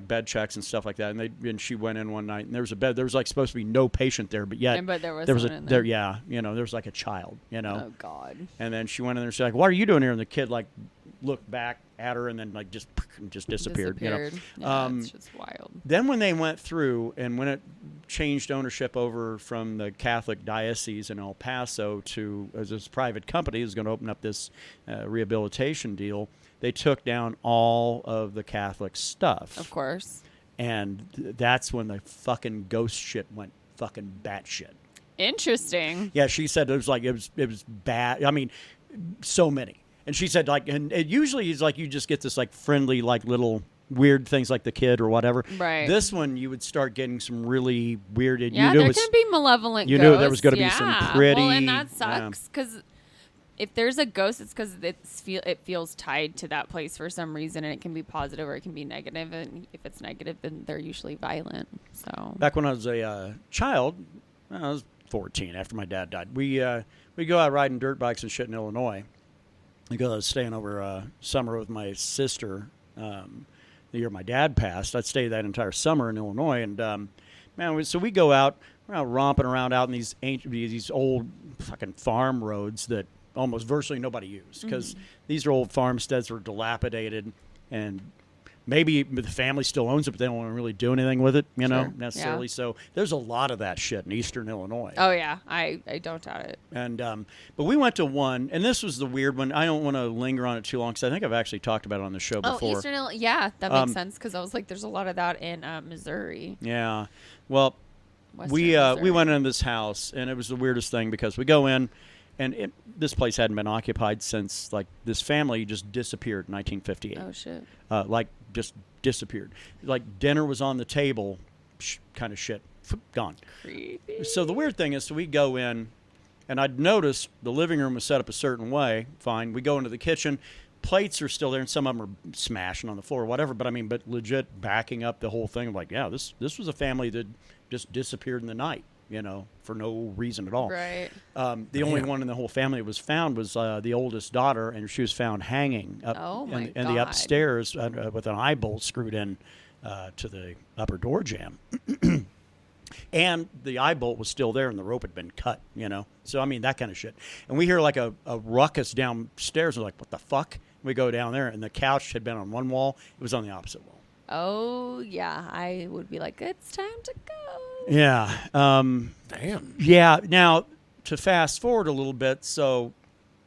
S1: bed checks and stuff like that, and she went in one night and there was a bed. There was like supposed to be no patient there, but yet
S3: but there was
S1: a
S3: in there.
S1: there was like a child,
S3: Oh God.
S1: And then she went in there and she's like, "What are you doing here?" And the kid like looked back at her and then like just disappeared.
S3: Yeah, it's just wild.
S1: Then when they went through and when it changed ownership over from the Catholic diocese in El Paso to as this private company is going to open up this rehabilitation deal, they took down all of the Catholic stuff.
S3: Of course.
S1: And that's when the fucking ghost shit went fucking batshit.
S3: Interesting.
S1: Yeah, she said it was bad. I mean, so many. And she said, like, and it usually is like you just get this, like, friendly, like, little weird things like the kid or whatever.
S3: Right.
S1: This one, you would start getting some really weird.
S3: Yeah, there can be malevolent
S1: you
S3: ghosts.
S1: knew there was going to be some pretty.
S3: Well, and that sucks because if there's a ghost, it's because it feels tied to that place for some reason, and it can be positive or it can be negative. And if it's negative, then they're usually violent. So
S1: back when I was a child, I was 14 after my dad died. We go out riding dirt bikes and shit in Illinois. Because I was staying over summer with my sister the year my dad passed. I'd stayed that entire summer in Illinois, and so we go out, we're out romping around out in these old fucking farm roads that almost virtually nobody used because these are old farmsteads that were dilapidated, and maybe the family still owns it, but they don't want to really do anything with it, necessarily. Yeah. So there's a lot of that shit in eastern Illinois.
S3: Oh, yeah. I don't doubt it.
S1: And but we went to one, and this was the weird one. I don't want to linger on it too long because I think I've actually talked about it on the show before.
S3: Eastern Illinois. Yeah, that makes sense because I was like, there's a lot of that in Missouri.
S1: Yeah. Well, we went into this house, and it was the weirdest thing because we go in, and this place hadn't been occupied since, like, this family just disappeared in 1958.
S3: Oh, shit.
S1: Just disappeared. Like, dinner was on the table, kind of shit, gone.
S3: Creepy.
S1: So the weird thing is, so we go in, and I'd noticed the living room was set up a certain way. Fine. We go into the kitchen. Plates are still there, and some of them are smashing on the floor or whatever. But legit backing up the whole thing. I'm like, yeah, this was a family that just disappeared in the night, for no reason at all.
S3: Right.
S1: The only one in the whole family was found was the oldest daughter, and she was found hanging up in the upstairs with an eye bolt screwed in to the upper door jamb. And the eye bolt was still there, and the rope had been cut, So, that kind of shit. And we hear like a ruckus downstairs. We're like, what the fuck? We go down there, and the couch had been on one wall. It was on the opposite wall.
S3: Oh, yeah. I would be like, it's time to go.
S1: Yeah.
S2: Damn.
S1: Yeah. Now, to fast forward a little bit, so,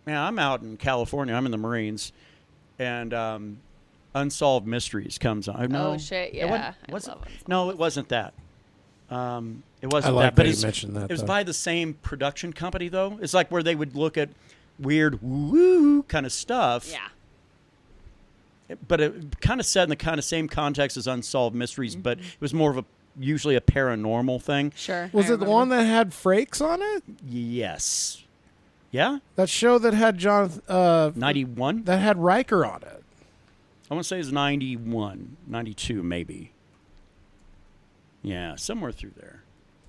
S1: I'm out in California. I'm in the Marines, and Unsolved Mysteries comes on.
S3: Oh, shit, yeah.
S1: No, it wasn't that. It wasn't
S2: I like
S1: that. But
S2: you mentioned that.
S1: It was by the same production company, though. It's like where they would look at weird woo kind of stuff.
S3: Yeah.
S1: But it kind of set in the kind of same context as Unsolved Mysteries, but it was more of usually a paranormal thing.
S3: Sure.
S2: Was it the one that had Frakes on it?
S1: Yes. Yeah?
S2: That show that had
S1: 91?
S2: That had Riker on it.
S1: I want to say it's 91, 92 maybe. Yeah, somewhere through there.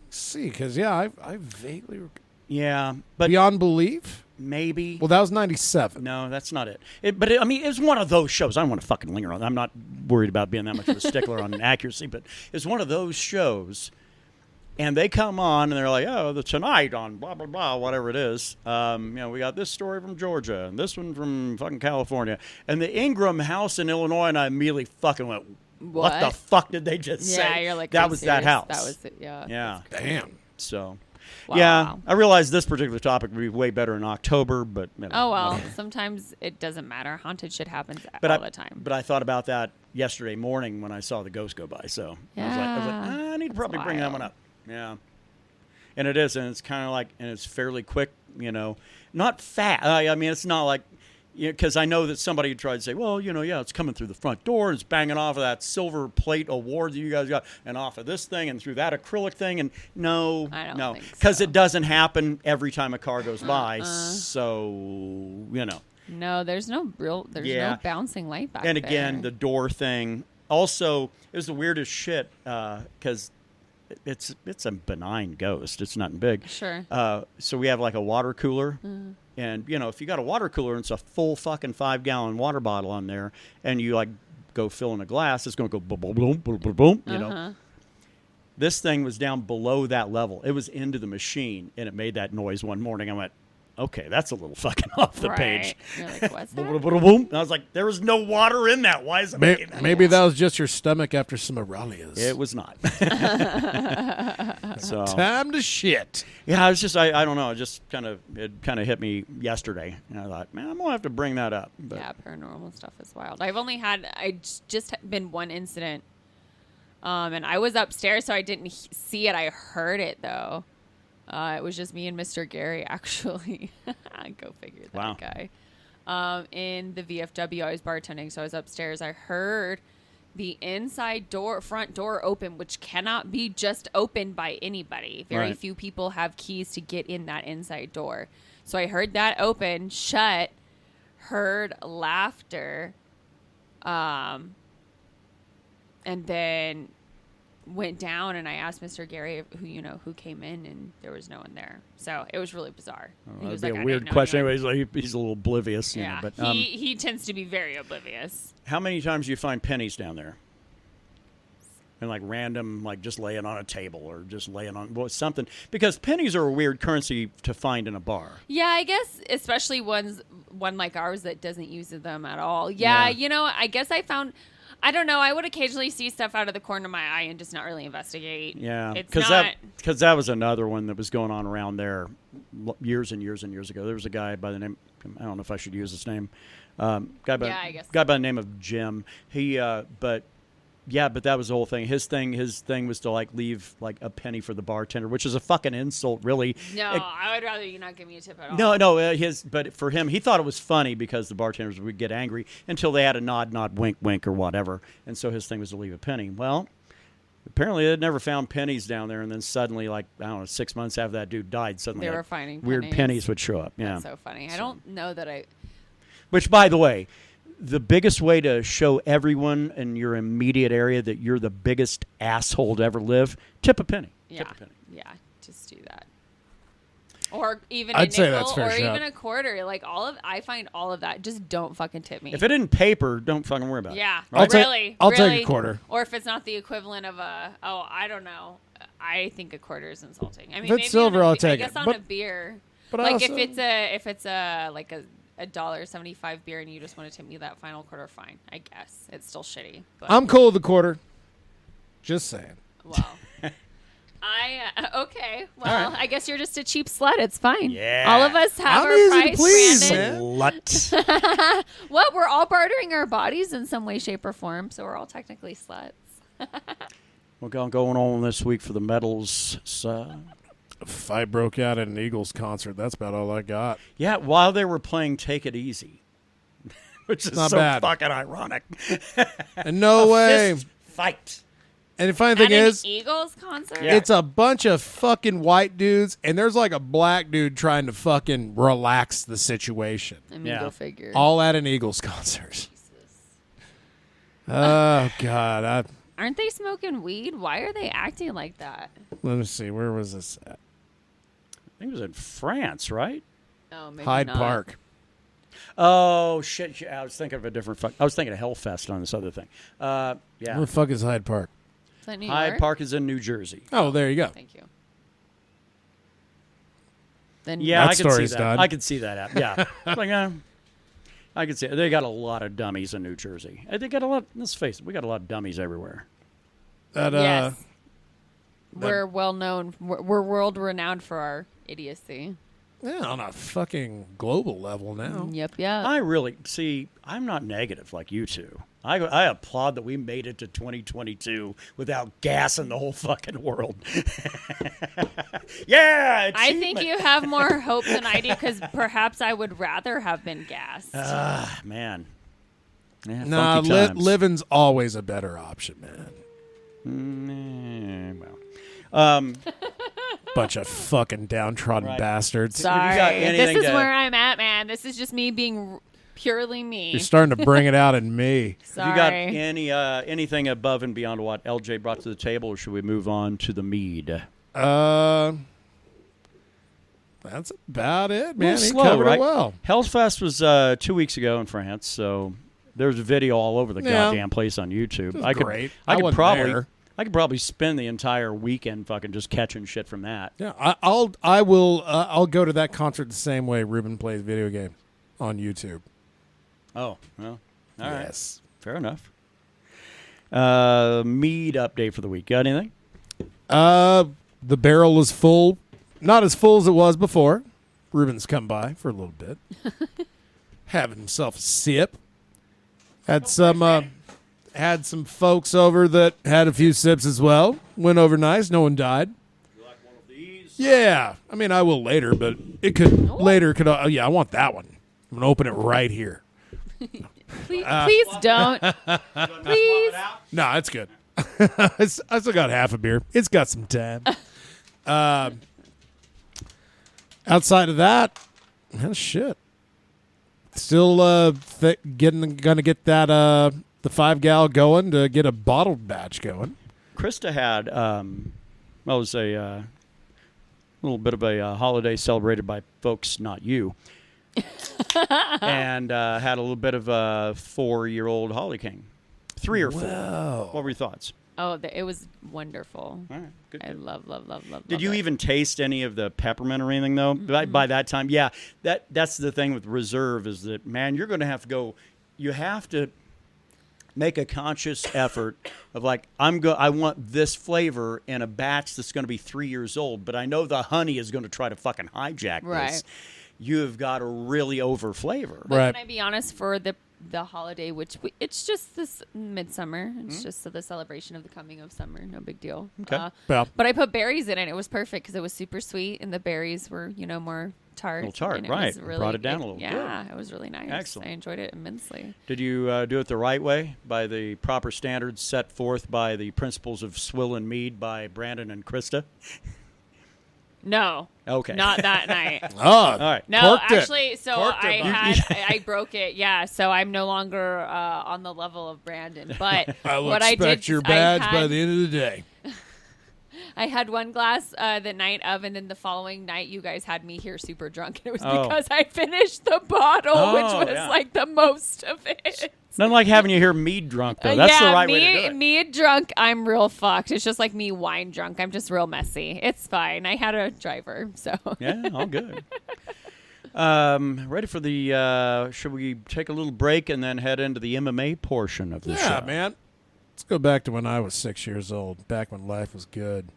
S2: See, because, I vaguely...
S1: Yeah, but...
S2: Beyond Belief?
S1: Maybe.
S2: Well, that was 97.
S1: No, that's not it. It was one of those shows. I don't want to fucking linger on it. I'm not worried about being that much of a stickler on accuracy, but it's one of those shows, and they come on, and they're like, oh, tonight on blah, blah, blah, whatever it is. We got this story from Georgia, and this one from fucking California, and the Ingram house in Illinois, and I immediately fucking went, what the fuck did they just say?
S3: Yeah, you're like,
S1: that was
S3: serious?
S1: that house.
S3: That was it, yeah.
S1: Yeah.
S2: Damn.
S1: So...
S3: Wow.
S1: Yeah, I realize this particular topic would be way better in October, but...
S3: Oh, well, sometimes it doesn't matter. Haunted shit happens all the time.
S1: But I thought about that yesterday morning when I saw the ghost go by, so I was like, I need to probably bring that one up. Yeah. And it is, and it's kind of like, and it's fairly quick, not fast. It's not like, because I know that somebody tried to say, well, it's coming through the front door, and it's banging off of that silver plate award that you guys got, and off of this thing, and through that acrylic thing, and no, because it doesn't happen every time a car goes by, so,
S3: No, there's no bouncing light back
S1: and again,
S3: there.
S1: the door thing. Also, it was the weirdest shit, because it's a benign ghost. It's nothing big.
S3: Sure.
S1: So we have like a water cooler. And, if you got a water cooler and it's a full fucking 5-gallon water bottle on there and you, like, go fill in a glass, it's going to go boom, boom, boom, boom, boom, boom, you know. This thing was down below that level. It was into the machine, and it made that noise one morning. I went, okay, that's a little fucking off the page.
S3: You're like, what's that?
S1: Boom. And I was like, there was no water in that. Why is it making that?
S2: Maybe that was just your stomach after some Aurelias.
S1: It was not. So
S2: time to shit.
S1: Yeah, I was just, I don't know. It kind of hit me yesterday. And I thought, man, I'm going to have to bring that up. But.
S3: Yeah, paranormal stuff is wild. I just been one incident. And I was upstairs, so I didn't see it. I heard it, though. It was just me and Mr. Gary, actually. Go figure, that guy. In the VFW, I was bartending, so I was upstairs. I heard the inside front door open, which cannot be just opened by anybody. Very
S1: Right.
S3: few people have keys to get in that inside door. So I heard that open, shut, heard laughter, and then went down, and I asked Mr. Gary who came in, and there was no one there. So it was really bizarre. He was
S1: That'd be
S3: like,
S1: a
S3: "I
S1: weird
S3: didn't know
S1: question.
S3: anyone."
S1: Anyway, he's a little oblivious.
S3: Yeah,
S1: But
S3: he tends to be very oblivious.
S1: how many times do you find pennies down there? And like random, like just laying on a table or just laying on something. Because pennies are a weird currency to find in a bar.
S3: Yeah, I guess especially one like ours that doesn't use them at all. Yeah, I guess I found. I don't know. I would occasionally see stuff out of the corner of my eye and just not really investigate.
S1: Yeah,
S3: it's
S1: because
S3: not.
S1: that was another one that was going on around there years and years and years ago. There was a guy by the name, I don't know if I should use his name, guy by the name of Jim. But that was the whole thing. His thing was to like leave like a penny for the bartender, which is a fucking insult, really.
S3: No, I would rather you not give me a tip at all.
S1: No. But for him, he thought it was funny because the bartenders would get angry until they had a nod, wink, wink, or whatever. And so his thing was to leave a penny. Well, apparently they'd never found pennies down there, and then suddenly, like I don't know, 6 months after that dude died, suddenly
S3: they were finding
S1: weird pennies would show up. Yeah,
S3: that's so funny. I don't know that I.
S1: Which, by the way, the biggest way to show everyone in your immediate area that you're the biggest asshole to ever live, tip a penny.
S3: Yeah,
S1: Tip a penny.
S3: yeah, just do that. Or even
S2: I'd
S3: a
S2: say
S3: nickel,
S2: that's fair
S3: or
S2: shot.
S3: even a quarter. Like I find all of that. Just don't fucking tip me.
S1: If it isn't paper, don't fucking worry about it.
S3: Yeah,
S2: I'll take-
S3: really.
S2: I'll take a
S3: really.
S2: quarter.
S3: Or if it's not the equivalent of I don't know. I think a quarter is insulting. I mean,
S2: If it's
S3: maybe
S2: silver,
S3: on a,
S2: I'll take
S3: I guess
S2: it.
S3: on
S2: But-
S3: a beer.
S2: but
S3: like
S2: also-
S3: if it's a like a $1.75 beer and you just want to tip me that final quarter, fine. I guess it's still shitty. But
S2: I'm cool with the quarter. Just saying.
S3: well. Okay. Well, I guess you're just a cheap slut. It's fine.
S1: Yeah.
S3: All of us have
S2: I'm
S3: our
S2: easy to
S3: price,
S2: please,
S3: Brandon.
S1: Slut.
S3: What? We're all bartering our bodies in some way, shape, or form, so we're all technically sluts.
S1: What going on this week for the medals?
S2: A fight broke out at an Eagles concert. That's about all I got.
S1: Yeah, while they were playing "Take It Easy," which is
S2: Not
S1: so
S2: bad.
S1: fucking ironic.
S2: And no way.
S1: Fist fight.
S2: And the funny thing
S3: At
S2: is,
S3: an Eagles concert?
S1: Yeah.
S2: it's a bunch of fucking white dudes, and there's like a black dude trying to fucking relax the situation.
S3: I mean,
S1: Yeah.
S3: go figure.
S2: All at an Eagles concert. Oh, God.
S3: Aren't they smoking weed? Why are they acting like that?
S2: Let me see. Where was this at?
S1: I think it was in France, right?
S3: Oh, maybe
S2: Hyde
S3: not.
S2: Park.
S1: Oh shit! I was thinking of a different. I was thinking of Hellfest on this other thing.
S2: Where
S1: Yeah,
S2: the fuck is Hyde Park?
S3: Is that New
S1: Hyde
S3: York?
S1: Park is in New Jersey.
S2: Oh, there you go.
S3: Thank you. Then
S1: Yeah,
S2: That
S1: I can see
S2: story's
S1: that.
S2: done.
S1: I can see that. Yeah, like I can see it. They got a lot of dummies in New Jersey. They got a lot. Let's face it, we got a lot of dummies everywhere.
S2: That,
S3: yes. We're well known. We're world renowned for our idiocy.
S2: yeah, on a fucking global level now.
S3: Yep.
S1: I really see. I'm not negative like you two. I applaud that we made it to 2022 without gas in the whole fucking world. Yeah,
S3: I think
S1: achievement.
S3: you have more hope than I do because perhaps I would rather have been gassed.
S1: Man. Yeah,
S2: Nah,
S1: funky times.
S2: living's always a better option, man.
S1: Well,
S2: Bunch of fucking downtrodden
S1: Right.
S2: bastards.
S3: Sorry.
S1: got
S3: This
S1: anything
S3: is
S1: to-
S3: where I'm at, man. This is just me being purely me.
S2: You're starting to bring it out in me.
S3: Sorry.
S1: you got anything above and beyond what LJ brought to the table, or should we move on to the Mead?
S2: That's about it,
S1: A little
S2: man. He
S1: slow,
S2: covered
S1: right?
S2: it well.
S1: Hellfest was 2 weeks ago in France, so there's a video all over the
S2: Yeah.
S1: goddamn place on YouTube.
S2: It was
S1: I could,
S2: great.
S1: I
S2: I
S1: could
S2: wasn't
S1: probably,
S2: there.
S1: I could probably spend the entire weekend fucking just catching shit from that.
S2: Yeah, I'll go to that concert the same way Ruben plays video games on YouTube.
S1: Oh, well, all right,
S2: Yes.
S1: fair enough. Mead update for the week. Got anything?
S2: The barrel is full. Not as full as it was before. Ruben's come by for a little bit. Having himself a sip. Had some folks over that had a few sips as well. Went over nice. No one died.
S1: You like one of these?
S2: Yeah. I mean, I will later, but it could later could. Oh yeah, I want that one. I'm gonna open it right here.
S3: Please don't. Please.
S2: No, it's good. I still got half a beer. It's got some time. Outside of that, shit. Still gonna get that the 5-gal going to get a bottled batch going.
S1: Krista had it was a little bit of a holiday celebrated by folks not you, and had a little bit of a 4-year-old Holly King, 3 or 4.
S2: Whoa.
S1: What were your thoughts?
S3: Oh, it was wonderful.
S1: All right, good.
S3: I love.
S1: Did you
S3: it.
S1: even taste any of the peppermint or anything though? By that time, yeah. That's the thing with reserve is that, man, you're going to have to go. You have to make a conscious effort of like, I want this flavor in a batch that's going to be 3 years old, but I know the honey is going to try to fucking hijack this. You have got to really over flavor.
S3: But
S2: Right.
S3: can I be honest, for the holiday, it's just this midsummer. It's just the celebration of the coming of summer. No big deal.
S1: Okay.
S2: Well,
S3: But I put berries in it. It was perfect because it was super sweet, and the berries were, more tart.
S1: A little tart,
S3: and
S1: right.
S3: was really,
S1: Brought it down a little.
S3: Yeah, it was really nice.
S1: Excellent.
S3: I enjoyed it immensely.
S1: Did you do it the right way by the proper standards set forth by the principles of Swill and Mead by Brandon and Krista?
S3: No.
S1: Okay.
S3: Not that night.
S2: all
S1: right.
S3: No,
S2: Corked it.
S3: actually, so
S2: Corked it,
S3: I broke it. Yeah, so I'm no longer on the level of Brandon. But
S2: I will
S3: what I
S2: expect
S3: did,
S2: your badge by the end of the day.
S3: I had one glass the night of, and then the following night, you guys had me here super drunk. And it was
S1: Oh.
S3: because I finished the bottle, which
S1: Oh,
S3: was
S1: yeah.
S3: like the most of it.
S1: Nothing like having you hear Mead drunk, though. That's
S3: yeah,
S1: the right way to do it.
S3: me drunk, I'm real fucked. It's just like me wine drunk. I'm just real messy. It's fine. I had a driver, so.
S1: Yeah, all good. Ready for the, should we take a little break and then head into the MMA portion of the show?
S2: Yeah, man. Let's go back to when I was 6 years old, back when life was good.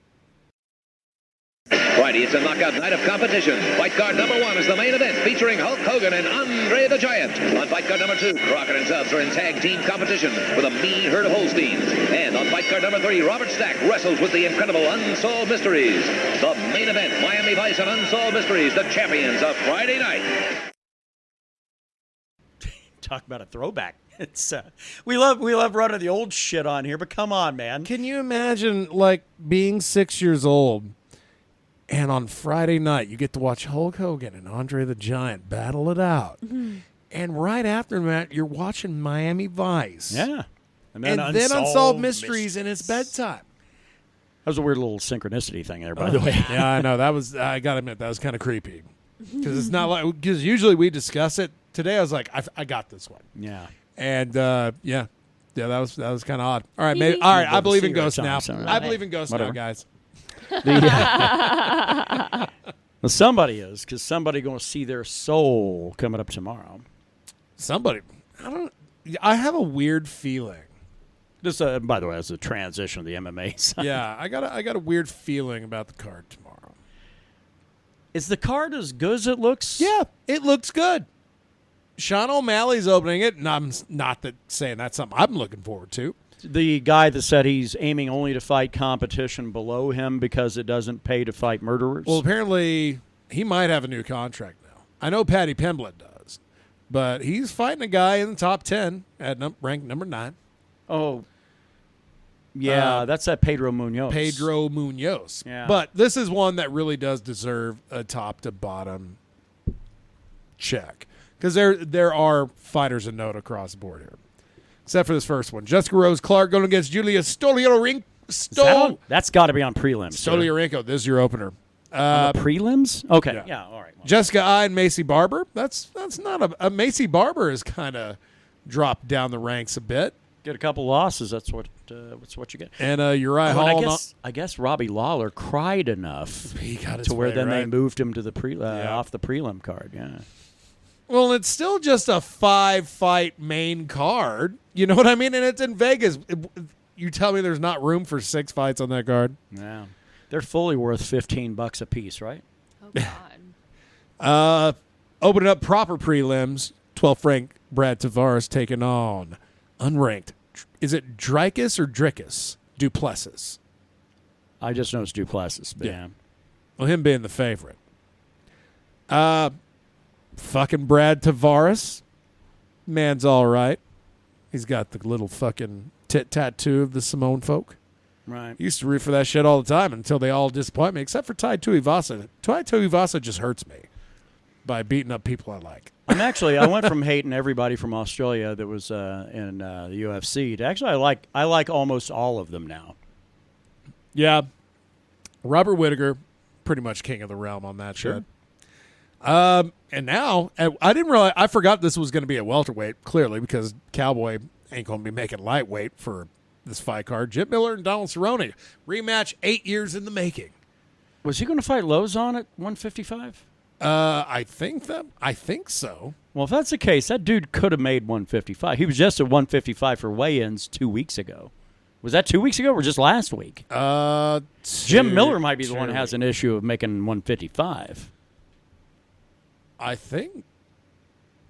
S5: Friday, it's a knockout night of competition. Fight card number 1 is the main event, featuring Hulk Hogan and Andre the Giant. On fight card number 2, Crockett and Tubbs are in tag team competition with a mean herd of Holsteins. And on fight card number 3, Robert Stack wrestles with the incredible Unsolved Mysteries. The main event, Miami Vice and Unsolved Mysteries, the champions of Friday night.
S1: Talk about a throwback. It's we love running the old shit on here, but come on, man.
S2: Can you imagine, like, being 6 years old, and on Friday night you get to watch Hulk Hogan and Andre the Giant battle it out, and right after that you're watching Miami Vice,
S1: Yeah.
S2: and then Unsolved Mysteries, and it's bedtime.
S1: That was a weird little synchronicity thing there, by the way.
S2: Yeah, I know. I gotta admit, that was kind of creepy, because it's not like, because usually we discuss it. Today I was like, I got this one.
S1: Yeah.
S2: And yeah, that was kind of odd. All right, maybe. All right, I believe in ghosts now. I believe in ghosts now,
S1: Whatever.
S2: guys.
S1: Well, somebody is, because somebody going to see their soul coming up tomorrow.
S2: Somebody, I have a weird feeling.
S1: This, by the way, is a transition of the MMA side.
S2: Yeah, I got a weird feeling about the card tomorrow.
S1: Is the card as good as it looks?
S2: Yeah, it looks good. Sean O'Malley's opening it, and I'm not saying that's something I'm looking forward to.
S1: The guy that said he's aiming only to fight competition below him because it doesn't pay to fight murderers.
S2: Well, apparently he might have a new contract now. I know Patty Pimblett does, but he's fighting a guy in the top 10 at ranked number 9.
S1: Oh, yeah, that's that Pedro Munoz.
S2: Pedro Munoz.
S1: Yeah.
S2: But this is one that really does deserve a top to bottom check, because there are fighters of note across the board here, except for this first one. Jessica Rose Clark going against Julia Stolyarenko.
S1: That's got to be on prelims.
S2: Stolyarenko, this is your opener.
S1: On the prelims? Okay.
S2: Yeah.
S1: All right.
S2: Jessica I and Macy Barber. That's not a Macy Barber has kind of dropped down the ranks a bit.
S1: Get a couple losses. That's what you get.
S2: And Uriah
S1: Oh,
S2: Hall.
S1: and I guess Robbie Lawler cried enough
S2: He got his
S1: to where
S2: way,
S1: then they
S2: right?
S1: moved him to the
S2: Yeah.
S1: off the prelim card. Yeah.
S2: Well, it's still just a 5-fight main card. You know what I mean? And it's in Vegas. You tell me there's not room for 6 fights on that card?
S1: Yeah. They're fully worth $15 a piece, right?
S3: Oh, God.
S2: Opening up proper prelims, 12th ranked Brad Tavares taking on unranked. Is it Dricus or Dricus? Duplessis.
S1: I just noticed Duplessis. But yeah.
S2: Well, him being the favorite. Fucking Brad Tavares. Man's all right. He's got the little fucking tit tattoo of the Samoan folk.
S1: Right.
S2: Used to root for that shit all the time until they all disappoint me, except for Tai Tuivasa. Tai Tuivasa just hurts me by beating up people I like.
S1: I went from hating everybody from Australia that was in the UFC to actually I like almost all of them now.
S2: Yeah. Robert Whittaker, pretty much king of the realm on that
S1: Sure.
S2: shit. And now, I didn't realize, I forgot this was going to be a welterweight, clearly, because Cowboy ain't going to be making lightweight for this fight card. Jim Miller and Donald Cerrone. Rematch 8 years in the making.
S1: Was he going to fight Lozon at 155?
S2: I think so.
S1: Well, if that's the case, that dude could have made 155. He was just at 155 for weigh-ins 2 weeks ago. Was that 2 weeks ago or just last week? Jim Miller might be the one who has an issue of making 155.
S2: I think.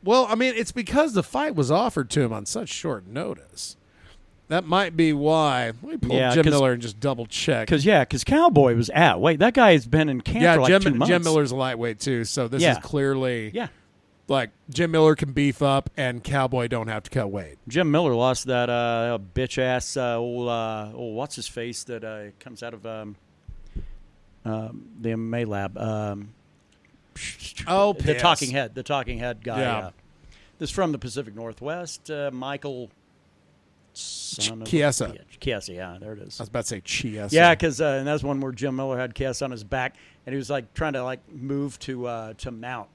S2: Well, I mean, it's because the fight was offered to him on such short notice. That might be why. Let me pull Jim Miller and just double check.
S1: Because Cowboy was out. Wait, that guy has been in camp for 2 months.
S2: Jim Miller's a lightweight too, so this is clearly like Jim Miller can beef up and Cowboy don't have to cut weight.
S1: Jim Miller lost that bitch ass old what's his face that comes out of the MMA lab. The talking head guy.
S2: Yeah.
S1: This is from the Pacific Northwest. Michael.
S2: Chiesa.
S1: Chiesa, yeah, there it is.
S2: I was about to say Chiesa.
S1: Yeah, because and that's one where Jim Miller had Chiesa on his back, and he was like trying to like move to mount,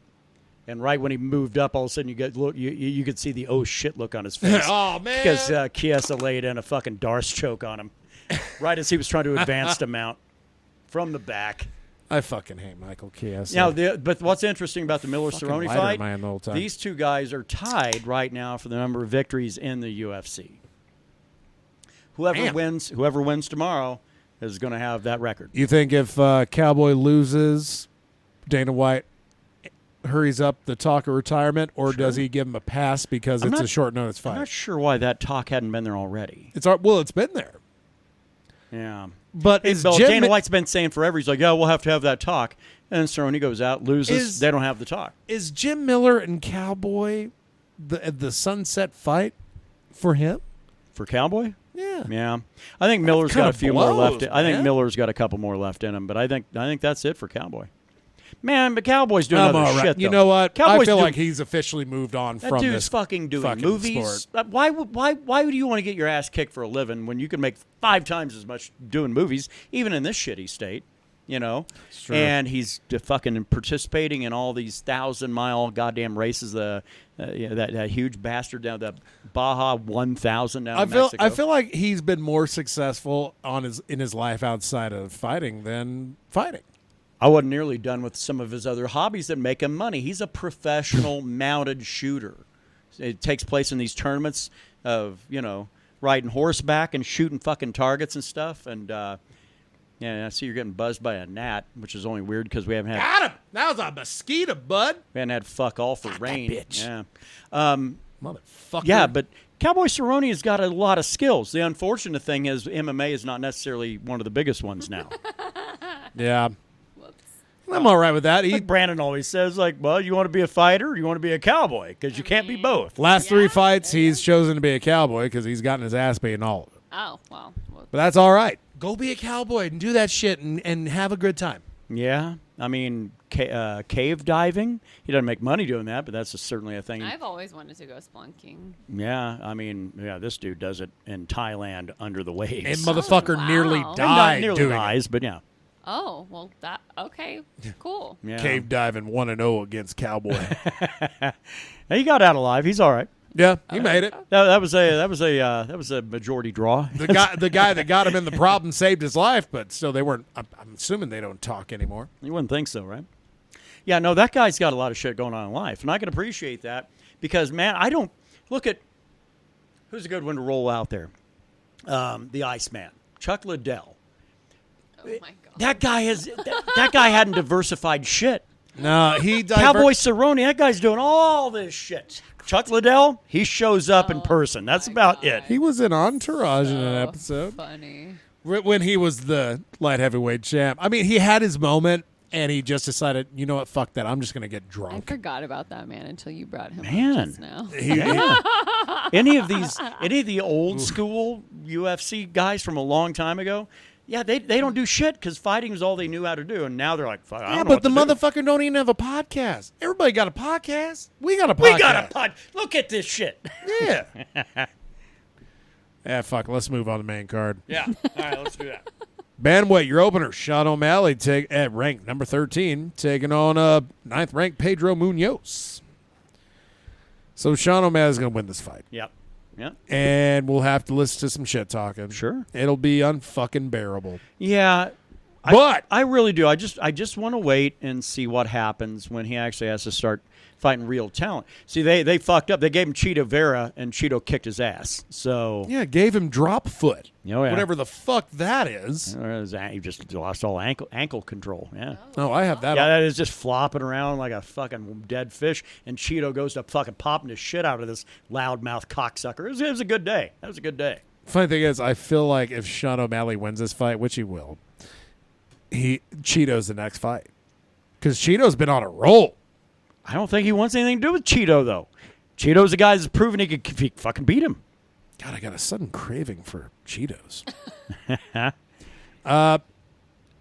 S1: and right when he moved up, all of a sudden you could see the oh shit look on his face.
S2: Oh man!
S1: Because Chiesa laid in a fucking Darce choke on him, right as he was trying to advance to mount from the back.
S2: I fucking hate Michael Chiesa.
S1: Now, but what's interesting about the Miller-Cerrone fight?
S2: Man the whole time.
S1: These two guys are tied right now for the number of victories in the UFC. Whoever wins tomorrow is going to have that record.
S2: You think if Cowboy loses, Dana White hurries up the talk of retirement, or does he give him a pass because it's a short notice fight?
S1: I'm not sure why that talk hadn't been there already.
S2: It's been there.
S1: Yeah.
S2: But
S1: Dana White's been saying forever, he's like, yeah, we'll have to have that talk. And then Cerrone goes out, loses, they don't have the talk.
S2: Is Jim Miller and Cowboy the sunset fight for him?
S1: For Cowboy?
S2: Yeah.
S1: Yeah. I think Miller's got a few more left. I think
S2: man.
S1: Miller's got a couple more left in him, but I think that's it for Cowboy. Man, but Cowboy's doing other shit, though.
S2: You know what?
S1: Cowboy's
S2: I feel like he's officially moved on
S1: that
S2: from
S1: dude's
S2: this
S1: fucking doing
S2: fucking
S1: movies.
S2: sport.
S1: Why would you want to get your ass kicked for a living when you can make 5 times as much doing movies, even in this shitty state? You know, and he's fucking participating in all these 1,000-mile goddamn races. That huge bastard down the Baja 1,000 down in Mexico.
S2: I feel like he's been more successful in his life outside of fighting than fighting.
S1: I wasn't nearly done with some of his other hobbies that make him money. He's a professional mounted shooter. It takes place in these tournaments of riding horseback and shooting fucking targets and stuff. And I see you're getting buzzed by a gnat, which is only weird because we haven't had.
S2: Got him. That was a mosquito, bud.
S1: We hadn't had fuck all for rain.
S2: Bitch.
S1: Yeah.
S2: Motherfucker.
S1: Yeah, but Cowboy Cerrone has got a lot of skills. The unfortunate thing is MMA is not necessarily one of the biggest ones now.
S2: Yeah. I'm all right with that.
S1: Like Brandon always says, well, you want to be a fighter or you want to be a cowboy? Because you can't be both.
S2: Last 3 fights, he's chosen to be a cowboy because he's gotten his ass beat in all of it.
S3: Oh, well.
S2: But that's all right. Go be a cowboy and do that shit and have a good time.
S1: Yeah. I mean, cave diving. He doesn't make money doing that, but that's certainly a thing.
S3: I've always wanted to go spelunking.
S1: Yeah. I mean, this dude does it in Thailand under the waves.
S2: And motherfucker nearly
S3: Wow.
S2: died
S1: nearly
S2: doing
S1: dies,
S2: it.
S1: but yeah.
S3: Oh, well, okay. Cool.
S1: Yeah.
S2: Cave diving 1-0 against Cowboy.
S1: He got out alive. He's all right.
S2: Yeah, he made it.
S1: That was a majority draw.
S2: The guy that got him in the problem saved his life, but still they weren't. I'm assuming they don't talk anymore.
S1: You wouldn't think so, right? Yeah, no, that guy's got a lot of shit going on in life, and I can appreciate that because, man, I don't look at who's a good one to roll out there. The Iceman, Chuck Liddell.
S3: Oh my god.
S1: That guy hadn't diversified shit.
S2: No,
S1: Cowboy Cerrone, that guy's doing all this shit. Chuck Liddell, he shows up in person. That's about it.
S2: He was in Entourage in an episode.
S3: Funny.
S2: When he was the light heavyweight champ. I mean, he had his moment, and he just decided, you know what, fuck that. I'm just going to get
S3: I
S2: drunk.
S3: forgot about that man until you brought him
S1: Man.
S3: up just now.
S1: any of the old school UFC guys from a long time ago, yeah, they don't do shit because fighting is all they knew how to do, and now they're like, fuck, I don't know
S2: but
S1: what
S2: the
S1: to do.
S2: motherfucker don't even have a podcast. Everybody got a podcast. We got a podcast.
S1: We got a pod. Look at this shit.
S2: Yeah. Yeah, fuck. Let's move on to the main card.
S1: Yeah. All right, let's do that.
S2: Bantamweight, your opener, Sean O'Malley, at rank number 13, taking on 9th ranked Pedro Munoz. So Sean O'Malley's going to win this fight.
S1: Yep. Yep.
S2: And we'll have to listen to some shit talking.
S1: Sure.
S2: It'll be unfucking bearable.
S1: Yeah.
S2: But
S1: I really do. I just want to wait and see what happens when he actually has to start fighting real talent. See, they fucked up. They gave him Cheeto Vera, and Cheeto kicked his ass. So
S2: yeah, gave him drop foot.
S1: Oh, yeah.
S2: Whatever the fuck that is.
S1: He just lost all ankle control. Yeah.
S2: Oh, I have that.
S1: Yeah, that is just flopping around like a fucking dead fish, and Cheeto goes to fucking popping the shit out of this loudmouth cocksucker. It was a good day. That was a good day.
S2: Funny thing is, I feel like if Sean O'Malley wins this fight, which he will, Cheeto's the next fight. Because Cheeto's been on a roll.
S1: I don't think he wants anything to do with Cheeto, though. Cheeto's the guy that's proven he could fucking beat him.
S2: God, I got a sudden craving for Cheetos.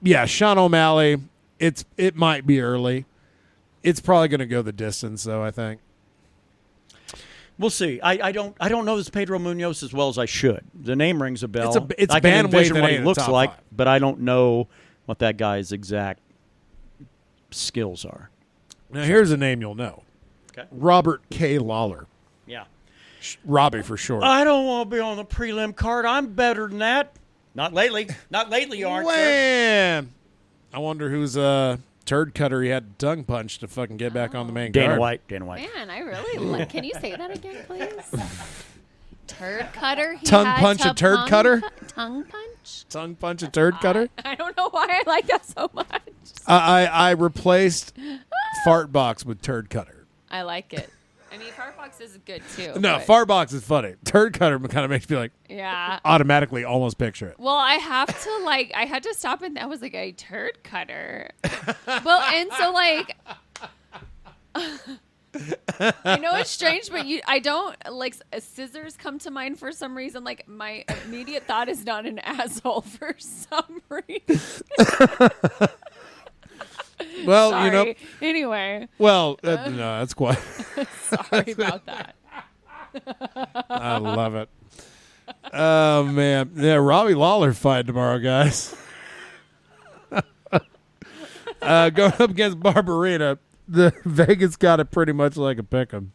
S2: Yeah, Sean O'Malley, it might be early. It's probably going to go the distance, though, I think.
S1: We'll see. I don't know this Pedro Munoz as well as I should. The name rings a bell.
S2: It's
S1: I can
S2: bantamweight
S1: envision
S2: that
S1: what he
S2: ain't in the
S1: looks
S2: top
S1: like,
S2: 5.
S1: but I don't know what that guy's exact skills are.
S2: Now, here's a name you'll know.
S1: Okay.
S2: Robert K. Lawler.
S1: Yeah.
S2: Robbie for short.
S1: I don't want to be on the prelim card. I'm better than that. Not lately. Not lately, you aren't, sir.
S2: Wham! I wonder who's turd cutter he had to tongue punch to fucking get back on the main
S1: Dana
S2: card.
S1: White. Dana White.
S3: Man, I really like. Can you say that again, please? Turd cutter. He
S2: Tongue
S3: had
S2: punch
S3: to
S2: a turd cutter?
S3: Tongue punch.
S2: Tongue punch a turd cutter?
S3: I don't know why I like that so much.
S2: I replaced fartbox with turd cutter.
S3: I like it. I mean, fartbox is good too.
S2: No,
S3: but-
S2: fartbox is funny. Turd cutter kind of makes me like
S3: Yeah.
S2: automatically almost picture it.
S3: Well, I have to I had to stop and I was like a turd cutter. Well, and so I know it's strange, but I don't scissors come to mind for some reason. Like my immediate thought is not an asshole for some reason.
S2: Well,
S3: Sorry.
S2: you know.
S3: Anyway,
S2: Well, no, that's quite.
S3: sorry about that.
S2: I love it. Oh man, yeah, Robbie Lawler fight tomorrow, guys. Going up against Barbarina, the Vegas got it pretty much like a pick'em.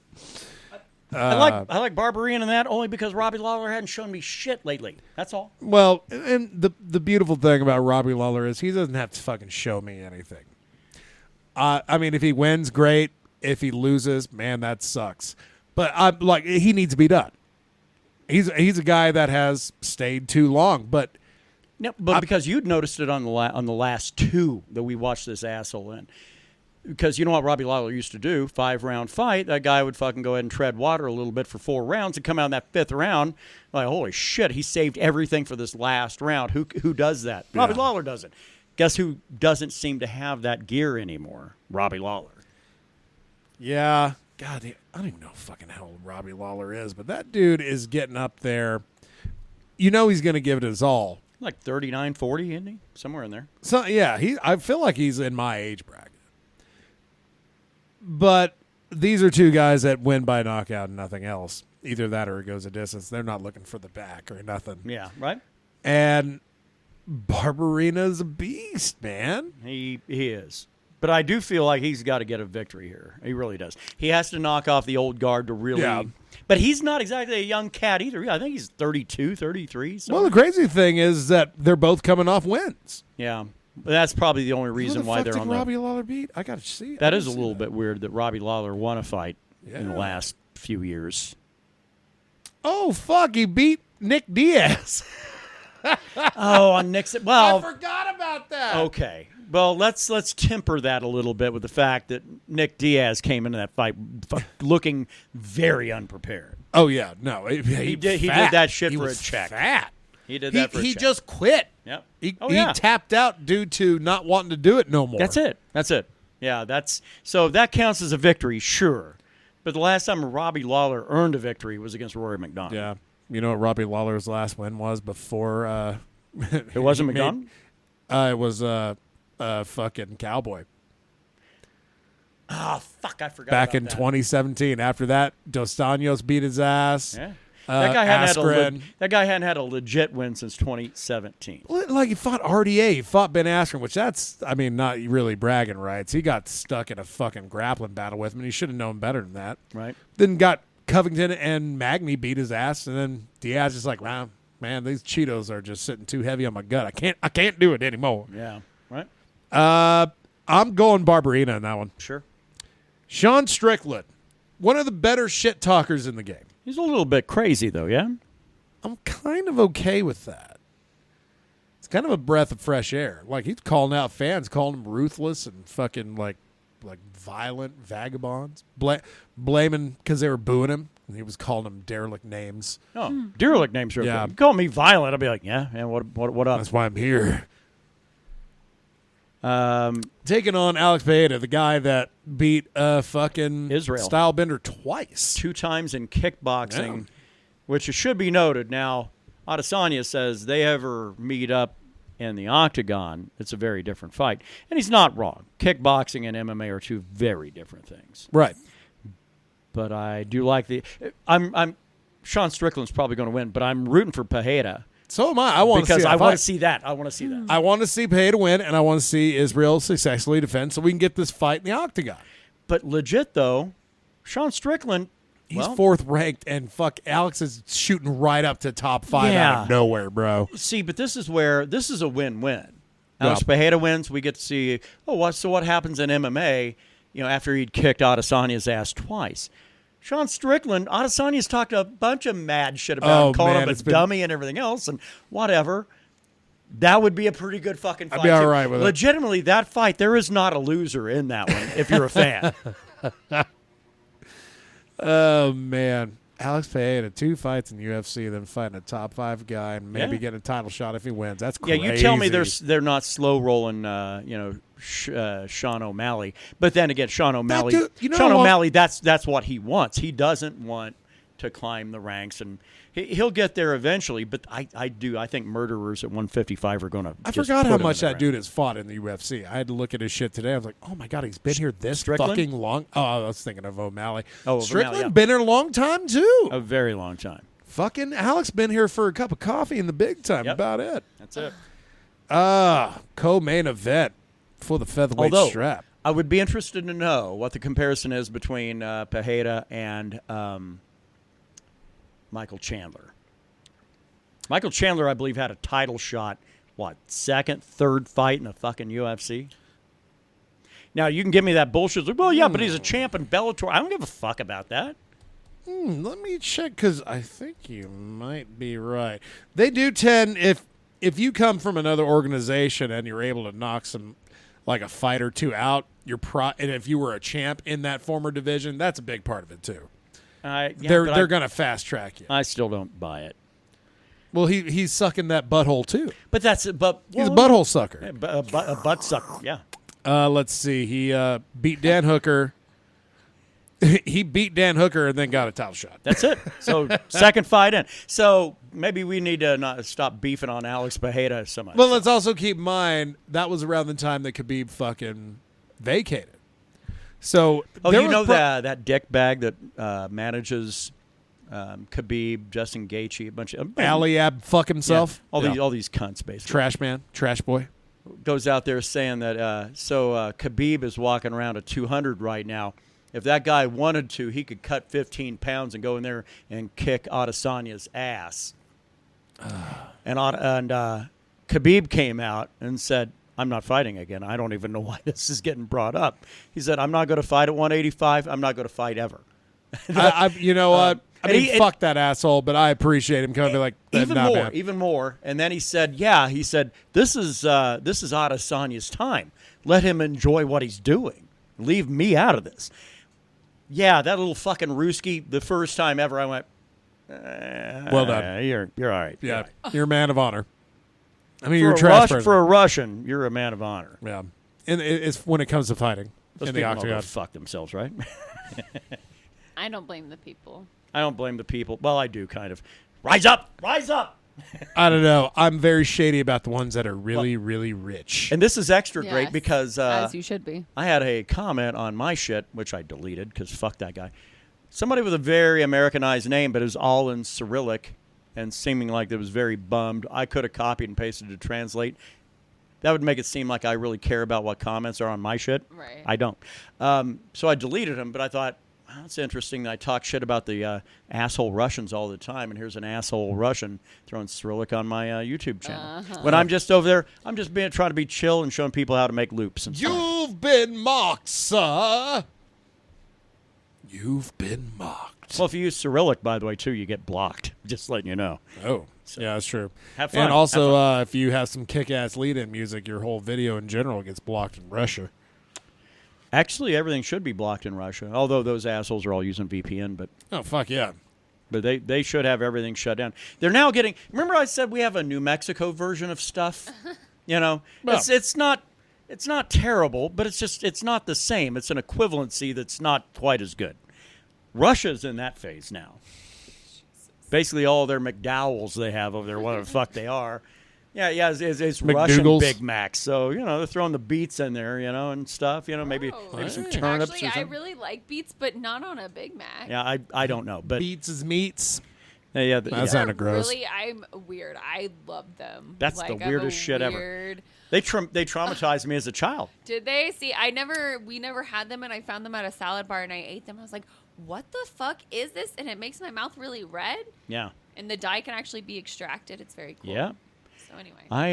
S1: I like Barbarina in that only because Robbie Lawler hadn't shown me shit lately. That's all.
S2: Well, and the beautiful thing about Robbie Lawler is he doesn't have to fucking show me anything. I mean, if he wins, great. If he loses, man, that sucks. But he needs to be done. He's a guy that has stayed too long, but
S1: No, but because you'd noticed it on the last two that we watched this asshole in. Because you know what Robbie Lawler used to do? 5-round fight. That guy would fucking go ahead and tread water a little bit for 4 rounds and come out in that 5th round. Like, holy shit, he saved everything for this last round. Who does that?
S2: Yeah.
S1: Robbie Lawler does it. Guess who doesn't seem to have that gear anymore? Robbie Lawler.
S2: yeah, God, I don't even know fucking how old Robbie Lawler is, but that dude is getting up there. You know he's going to give it his all.
S1: Like 39, 40, isn't he? Somewhere in there.
S2: So yeah, I feel like he's in my age bracket. But these are two guys that win by knockout and nothing else. Either that or it goes a distance. They're not looking for the back or nothing.
S1: Yeah, right?
S2: And Barbarina's a beast, man.
S1: He is. But I do feel like he's got to get a victory here. He really does. He has to knock off the old guard to really.
S2: Yeah.
S1: But he's not exactly a young cat either. I think he's 32, 33.
S2: Well, the crazy thing is that they're both coming off wins.
S1: Yeah. But that's probably the only reason why they're on the.
S2: Robbie Lawler beat? I got to see it.
S1: That is a little bit weird that Robbie Lawler won a fight in the
S2: Yeah.
S1: last few years.
S2: Oh, fuck. He beat Nick Diaz.
S1: Oh, on Nixon. Well,
S2: I forgot about that.
S1: okay. Well, let's temper that a little bit with the fact that Nick Diaz came into that fight looking very unprepared.
S2: Oh, yeah. No.
S1: He did that shit for a check.
S2: Fat.
S1: He did that for a
S2: He
S1: check.
S2: just quit.
S1: Yep.
S2: He
S1: yeah.
S2: tapped out due to not wanting to do it no more.
S1: That's it. Yeah, that counts as a victory, sure. But the last time Robbie Lawler earned a victory was against Rory McDonald.
S2: Yeah. You know what Robbie Lawler's last win was before?
S1: It wasn't McDonald?
S2: It was fucking Cowboy.
S1: Oh, fuck, I forgot
S2: Back
S1: about
S2: in
S1: that.
S2: 2017. After that, Dos Anjos beat his ass.
S1: Yeah. That guy hadn't had a legit win since 2017.
S2: Like, he fought RDA. He fought Ben Askren, which that's, I mean, not really bragging rights. He got stuck in a fucking grappling battle with him, and he should have known better than that.
S1: Right.
S2: Then got Covington and Magny beat his ass, and then Diaz just like, wow, man, these Cheetos are just sitting too heavy on my gut. I can't do it anymore.
S1: Yeah. Right.
S2: I'm going Barberina in that one.
S1: Sure.
S2: Sean Strickland, one of the better shit talkers in the game.
S1: He's a little bit crazy, though, yeah?
S2: I'm kind of okay with that. It's kind of a breath of fresh air. Like, he's calling out fans, calling them ruthless and fucking, like violent vagabonds. Blaming because they were booing him. And he was calling them derelict names.
S1: Oh, derelict names.
S2: Yeah.
S1: You call me violent, I'll be like, yeah, what up?
S2: That's why I'm here. Taking on Alex Pereira, the guy that beat fucking
S1: Israel
S2: Stylebender twice.
S1: 2 times in kickboxing,
S2: Yeah.
S1: which should be noted. Now, Adesanya says they ever meet up in the octagon, it's a very different fight. And he's not wrong. Kickboxing and MMA are 2 very different things.
S2: Right.
S1: But I do like I'm Sean Strickland's probably going to win, but I'm rooting for Pereira.
S2: So am I. I want to see
S1: because
S2: that
S1: I want to
S2: fight.
S1: see that. I want to see that.
S2: I want to see Pereira win, and I want to see Israel successfully defend so we can get this fight in the octagon.
S1: But legit, though, Sean Strickland,
S2: He's
S1: well,
S2: 4th ranked, and fuck, Alex is shooting right up to top 5
S1: Yeah.
S2: out of nowhere, bro.
S1: See, but this is a win-win.
S2: Yeah.
S1: Alex Pereira wins. We get to see, what happens in MMA, after he'd kicked Adesanya's ass twice. Sean Strickland, Adesanya's talked a bunch of mad shit about him, calling him a dummy and everything else, and whatever. That would be a pretty good fucking fight.
S2: I'd be all right with it.
S1: Legitimately, that fight, there is not a loser in that one, if you're a fan.
S2: Oh, man. Alex Pereira, 2 fights in UFC, then fighting a top 5 guy and maybe
S1: Yeah.
S2: getting a title shot if he wins. That's
S1: Yeah,
S2: crazy.
S1: you tell me they're not slow rolling, Sean O'Malley. But then again, Sean O'Malley,
S2: dude, you know
S1: Sean
S2: what?
S1: O'Malley, that's what he wants. He doesn't want to climb the ranks, and he'll get there eventually. But I think murderers at 155 are going to.
S2: I forgot how much that dude has fought in the UFC. I had to look at his shit today. I was like, oh, my God, he's been here this
S1: Strickland?
S2: fucking long. Oh, I was thinking of O'Malley.
S1: Oh,
S2: Strickland
S1: O'Malley, yeah.
S2: been here a long time, too.
S1: A very long time.
S2: Fucking Alex been here for a cup of coffee in the big time.
S1: Yep.
S2: About it.
S1: That's it.
S2: Co-main event for the featherweight
S1: Although
S2: strap.
S1: I would be interested to know what the comparison is between Pereira and Michael Chandler. Michael Chandler, I believe, had a title shot, 2nd, 3rd fight in the fucking UFC? Now, you can give me that bullshit. Like, well, yeah, but he's a champ in Bellator. I don't give a fuck about that.
S2: Let me check, because I think you might be right. They do tend, if you come from another organization and you're able to knock like a fight or 2 out, and if you were a champ in that former division, that's a big part of it, too. They're going to fast track you.
S1: I still don't buy it.
S2: Well, he's sucking that butthole, too.
S1: But he's
S2: He's a butthole sucker.
S1: a butt sucker, yeah.
S2: Let's see. He beat Dan Hooker. He beat Dan Hooker and then got a title shot.
S1: That's it. So, 2nd fight in. So, maybe we need to not stop beefing on Alex Pereira so much.
S2: But let's also keep in mind, that was around the time that Khabib fucking vacated. So,
S1: that dick bag that manages Khabib, Justin Gaethje, a bunch of
S2: Aliab fuck himself.
S1: Yeah, all these cunts, basically.
S2: Trash man, trash boy.
S1: Goes out there saying that Khabib is walking around at 200 right now. If that guy wanted to, he could cut 15 pounds and go in there and kick Adesanya's ass. And Khabib came out and said, I'm not fighting again. I don't even know why this is getting brought up. He said, I'm not going to fight at 185. I'm not going to fight ever.
S2: You know what? I mean, fuck that asshole, but I appreciate him coming to be like,
S1: even more. And then he said, this is Adesanya's time. Let him enjoy what he's doing. Leave me out of this. Yeah, that little fucking Ruski, the first time ever, I went,
S2: well done.
S1: You're all right.
S2: Yeah, you're a man of honor. I mean,
S1: For
S2: you're a
S1: a
S2: trash person.
S1: For a Russian, you're a man of honor.
S2: Yeah. And it's when it comes to fighting
S1: Those
S2: in the
S1: people know
S2: octagon.
S1: go fuck themselves, right?
S3: I don't blame the people.
S1: I don't blame the people. Well, I do kind of. Rise up! Rise up!
S2: I don't know. I'm very shady about the ones that are really, really rich.
S1: And this is extra
S3: Yes,
S1: great because
S3: as you should be.
S1: I had a comment on my shit, which I deleted because fuck that guy. Somebody with a very Americanized name, but it was all in Cyrillic and seeming like it was very bummed. I could have copied and pasted to translate. That would make it seem like I really care about what comments are on my shit.
S3: Right.
S1: I don't. So I deleted them, but I thought, wow, that's interesting. I talk shit about the asshole Russians all the time, and here's an asshole Russian throwing Cyrillic on my YouTube channel. When I'm just over there, I'm just trying to be chill and showing people how to make loops and stuff.
S2: You've been mocked, sir. You've been mocked.
S1: Well, if you use Cyrillic, by the way, too, you get blocked. Just letting you know.
S2: Oh, yeah, that's true.
S1: Have fun.
S2: And also, if you have some kick-ass lead-in music, your whole video in general gets blocked in Russia.
S1: Actually, everything should be blocked in Russia, although those assholes are all using VPN. But
S2: Oh, fuck yeah.
S1: they should have everything shut down. They're now getting. Remember, I said we have a New Mexico version of stuff. You know,
S2: Well-
S1: it's not terrible, but it's not the same. It's an equivalency that's not quite as good. Russia's in that phase now. Basically, all their McDowells they have over there, whatever the fuck they are. Yeah, it's Russian
S2: McDougal's.
S1: Big Macs. So, they're throwing the beets in there, and stuff. Maybe some turnips
S3: Actually,
S1: or
S3: I
S1: something.
S3: really like beets, but not on a Big Mac.
S1: Yeah, I don't know. But
S2: Beats is meats.
S1: yeah,
S2: That
S1: yeah.
S2: sounded gross.
S3: Really, I'm weird. I love them.
S1: That's the
S3: I have a
S1: weirdest shit ever.
S3: weird-
S1: They traumatized me as a child.
S3: Did they? See, we never had them, and I found them at a salad bar, and I ate them. I was like, what the fuck is this? And it makes my mouth really red.
S1: Yeah.
S3: And the dye can actually be extracted. It's very cool.
S1: Yeah.
S3: So anyway.
S1: I,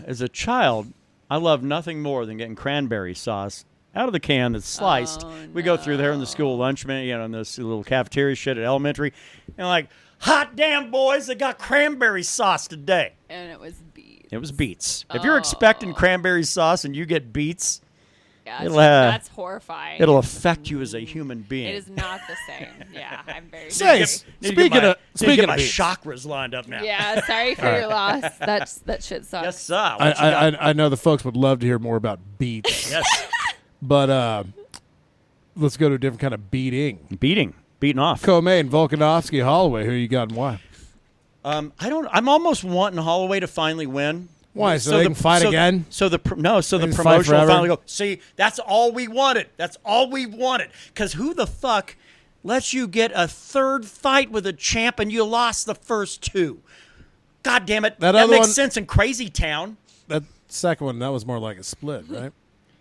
S1: as a child, I loved nothing more than getting cranberry sauce out of the can that's sliced.
S3: Oh,
S1: We go through there in the school lunch minute, in this little cafeteria shit at elementary, and like, hot damn, boys, they got cranberry sauce today.
S3: And it was beets.
S1: It was beets. If you're expecting cranberry sauce and you get beets,
S3: Yeah,
S1: it'll,
S3: that's horrifying.
S1: it'll affect you as a human being.
S3: It is not the same. Yeah, I'm very
S2: Say,
S3: sorry.
S2: speaking of
S1: my
S2: beets,
S1: chakras lined up now.
S3: Yeah, sorry for your loss. That shit sucks.
S1: Yes, sir. What you got?
S2: I know the folks would love to hear more about beats,
S1: Yes.
S2: but let's go to a different kind of beating.
S1: Beating off.
S2: Co-main, Volkanovski, Holloway. Who you got and why?
S1: I'm almost wanting Holloway to finally win.
S2: Why? So they can fight again?
S1: So the
S2: They
S1: promotion
S2: can
S1: will
S2: fight forever?
S1: finally go. See, that's all we wanted. That's all we wanted. Because who the fuck lets you get a third fight with a champ and you lost the first two? God damn it!
S2: That
S1: That
S2: other
S1: makes
S2: one-
S1: sense in Crazy Town.
S2: That second one, that was more like a split, right?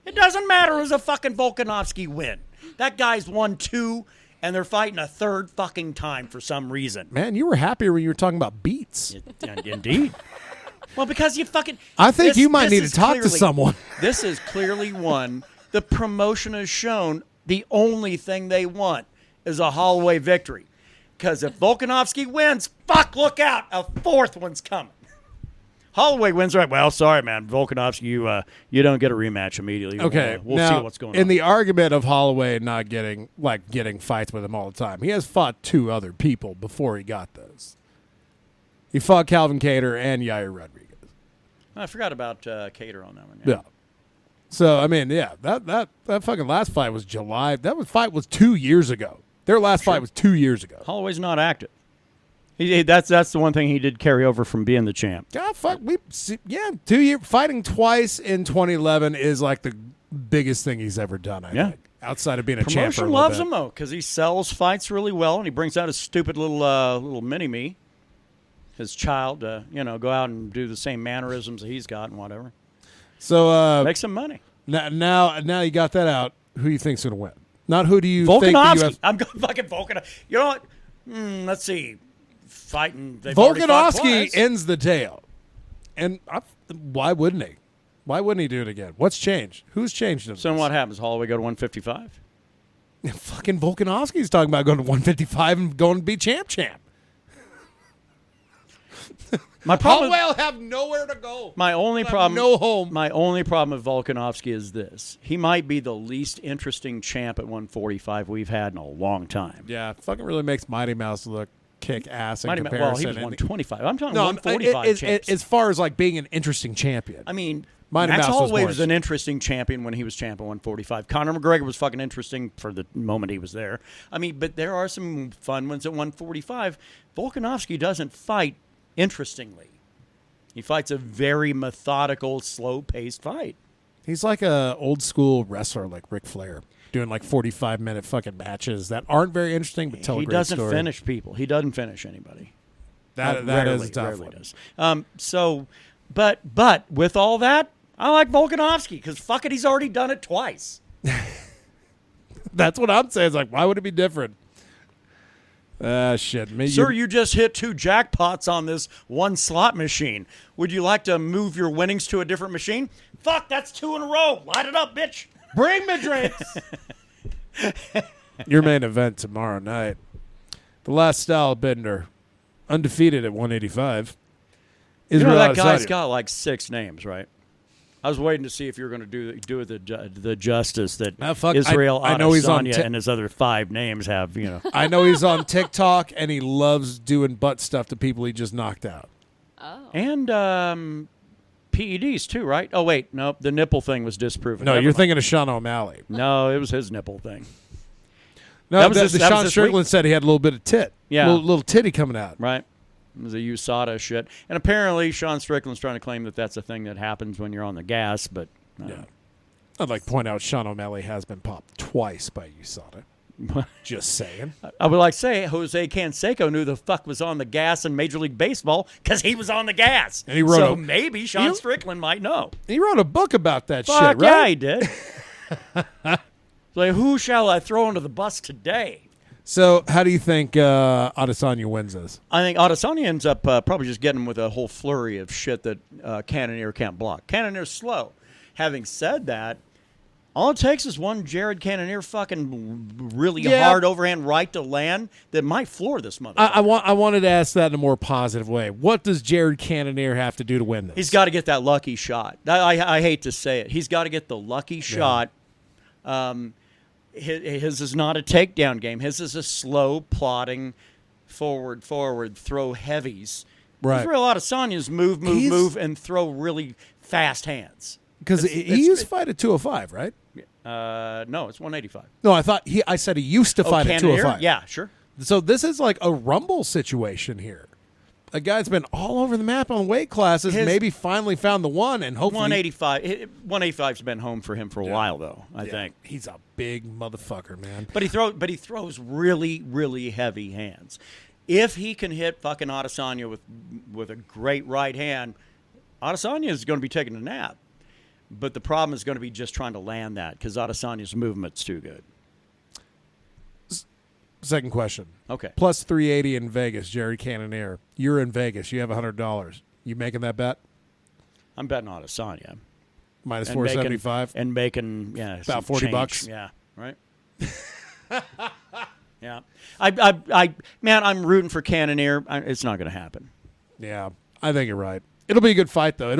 S1: It doesn't matter. It was a fucking Volkanovski win. That guy's won two, and they're fighting a third fucking time for some reason.
S2: Man, you were happier when you were talking about beats.
S1: Indeed. Well, because you fucking.
S2: I think you might need
S1: is
S2: to talk to
S1: clearly-
S2: someone.
S1: This is clearly one. The promotion has shown the only thing they want is a Holloway victory. Because if Volkanovski wins, fuck, look out, a fourth one's coming. Holloway wins, right? Well, sorry, man, Volkanovski, you don't get a rematch immediately.
S2: Okay,
S1: we'll
S2: now,
S1: see what's going on.
S2: in the argument of Holloway not getting fights with him all the time, he has fought two other people before he got those. He fought Calvin Kattar and Yair Rodriguez.
S1: I forgot about Cater on that one.
S2: Yeah. So I mean, yeah, that fucking last fight was July. Fight was 2 years ago. Their last fight was 2 years ago.
S1: Holloway's not active. That's the one thing he did carry over from being the champ.
S2: God, fuck, 2 year fighting twice in 2011 is like the biggest thing he's ever done. I think outside of being a champ.
S1: Promotion loves him though because he sells fights really well and he brings out his stupid little mini me, his child, to go out and do the same mannerisms that he's got and whatever.
S2: So
S1: Make some money.
S2: Now you got that out. Who do you think's gonna win? Not who do you think the
S1: Volkanovski.
S2: UFC
S1: I'm going fucking Volkanovski. You know what? Let's see. Fighting. They've already fought
S2: Volkanovski
S1: twice.
S2: ends the tale, and why wouldn't he? Why wouldn't he do it again? What's changed? Who's changed him?
S1: So what happens? Holloway go to 155?
S2: Fucking Volkanovski's talking about going to 155 and going to be champ.
S1: My problem.
S2: Holloway will have nowhere to go.
S1: My only
S2: He'll have
S1: problem.
S2: no home.
S1: My only problem with Volkanovski is this: he might be the least interesting champ at 145 we've had in a long time.
S2: Yeah, fucking really makes Mighty Mouse look kick ass in
S1: Mighty Mouse-
S2: comparison.
S1: well, he was
S2: And
S1: 125. I'm talking
S2: no,
S1: 145 champs.
S2: as far as like being an interesting champion.
S1: I mean,
S2: Mine and
S1: Max
S2: Mouse
S1: Holloway
S2: was
S1: was an interesting champion when he was champ at 145. Conor McGregor was fucking interesting for the moment he was there. I mean, but there are some fun ones at 145. Volkanovski doesn't fight interestingly. He fights a very methodical, slow-paced fight.
S2: He's like a old school wrestler like Ric Flair, doing like 45-minute fucking matches that aren't very interesting but tell a
S1: He
S2: great
S1: doesn't
S2: story.
S1: finish people. He doesn't finish anybody.
S2: That
S1: Rarely,
S2: is a tough
S1: rarely
S2: one.
S1: does. But with all that, I like Volkanovski because fuck it, he's already done it twice.
S2: That's what I'm saying. It's like, why would it be different? Shit.
S1: Sir, you just hit 2 jackpots on this one slot machine. Would you like to move your winnings to a different machine? Fuck, that's 2 in a row. Light it up, bitch.
S2: bring me drinks. Your main event tomorrow night. The last style bender, undefeated at 185.
S1: You know that guy's
S2: Adesanya.
S1: got like 6 names, right? I was waiting to see if you were going to do the justice that
S2: fuck,
S1: Israel
S2: I know he's on
S1: Adesanya and his other 5 names have. You know,
S2: I know he's on TikTok and he loves doing butt stuff to people he just knocked out.
S3: Oh.
S1: and PEDs too, right? Oh wait, nope, the nipple thing was disproven.
S2: No,
S1: Never
S2: you're
S1: mind.
S2: thinking of Sean O'Malley.
S1: No, it was his nipple thing.
S2: No,
S1: That was
S2: the
S1: this- that was
S2: Sean
S1: this
S2: Strickland said he had a little bit of tit.
S1: Yeah.
S2: Little titty coming out.
S1: Right. It was a USADA shit. And apparently Sean Strickland's trying to claim that that's a thing that happens when you're on the gas, but
S2: Yeah. I'd like to point out Sean O'Malley has been popped twice by USADA. Just saying.
S1: I would like to say Jose Canseco knew the fuck was on the gas in Major League Baseball because he was on the gas.
S2: And he wrote
S1: so
S2: a-
S1: maybe Sean Strickland might know.
S2: He wrote a book about that
S1: Fuck
S2: shit,
S1: yeah,
S2: right?
S1: he did. Like, who shall I throw under the bus today?
S2: So, how do you think Adesanya wins this?
S1: I think Adesanya ends up probably just getting with a whole flurry of shit that Cannoniere can't block. Cannoniere's slow. Having said that, all it takes is one Jared Cannoniere fucking really hard overhand right to land that might floor this motherfucker.
S2: I wanted to ask that in a more positive way. What does Jared Cannoniere have to do to win this?
S1: He's got to get that lucky shot. I hate to say it. He's got to get the lucky shot. His is not a takedown game. His is a slow, plodding, forward, throw heavies.
S2: Right.
S1: Israel Adesanya's move, and throw really fast hands.
S2: Because he used to fight at 205, right?
S1: No, it's 185.
S2: No, I said he used to fight at
S1: Cannoniere?
S2: 205.
S1: Yeah, sure.
S2: So this is like a rumble situation here. A guy's been all over the map on weight classes, maybe finally found the one, and hopefully
S1: 185. 185's been home for him for a while, though. I think.
S2: he's a big motherfucker, man.
S1: But he throws really, really heavy hands. If he can hit fucking Adesanya with a great right hand, Adesanya is going to be taking a nap. But the problem is going to be just trying to land that because Adesanya's movement's too good.
S2: Second question.
S1: Okay.
S2: Plus 380 in Vegas, Jared Cannoniere. You're in Vegas. You have $100. You making that bet?
S1: I'm betting Adesanya.
S2: Minus
S1: And
S2: 475?
S1: and making
S2: About
S1: some
S2: 40
S1: change.
S2: bucks?
S1: Yeah, right? Yeah. Man, I'm rooting for Cannoniere. It's not going to happen.
S2: Yeah, I think you're right. It'll be a good fight, though.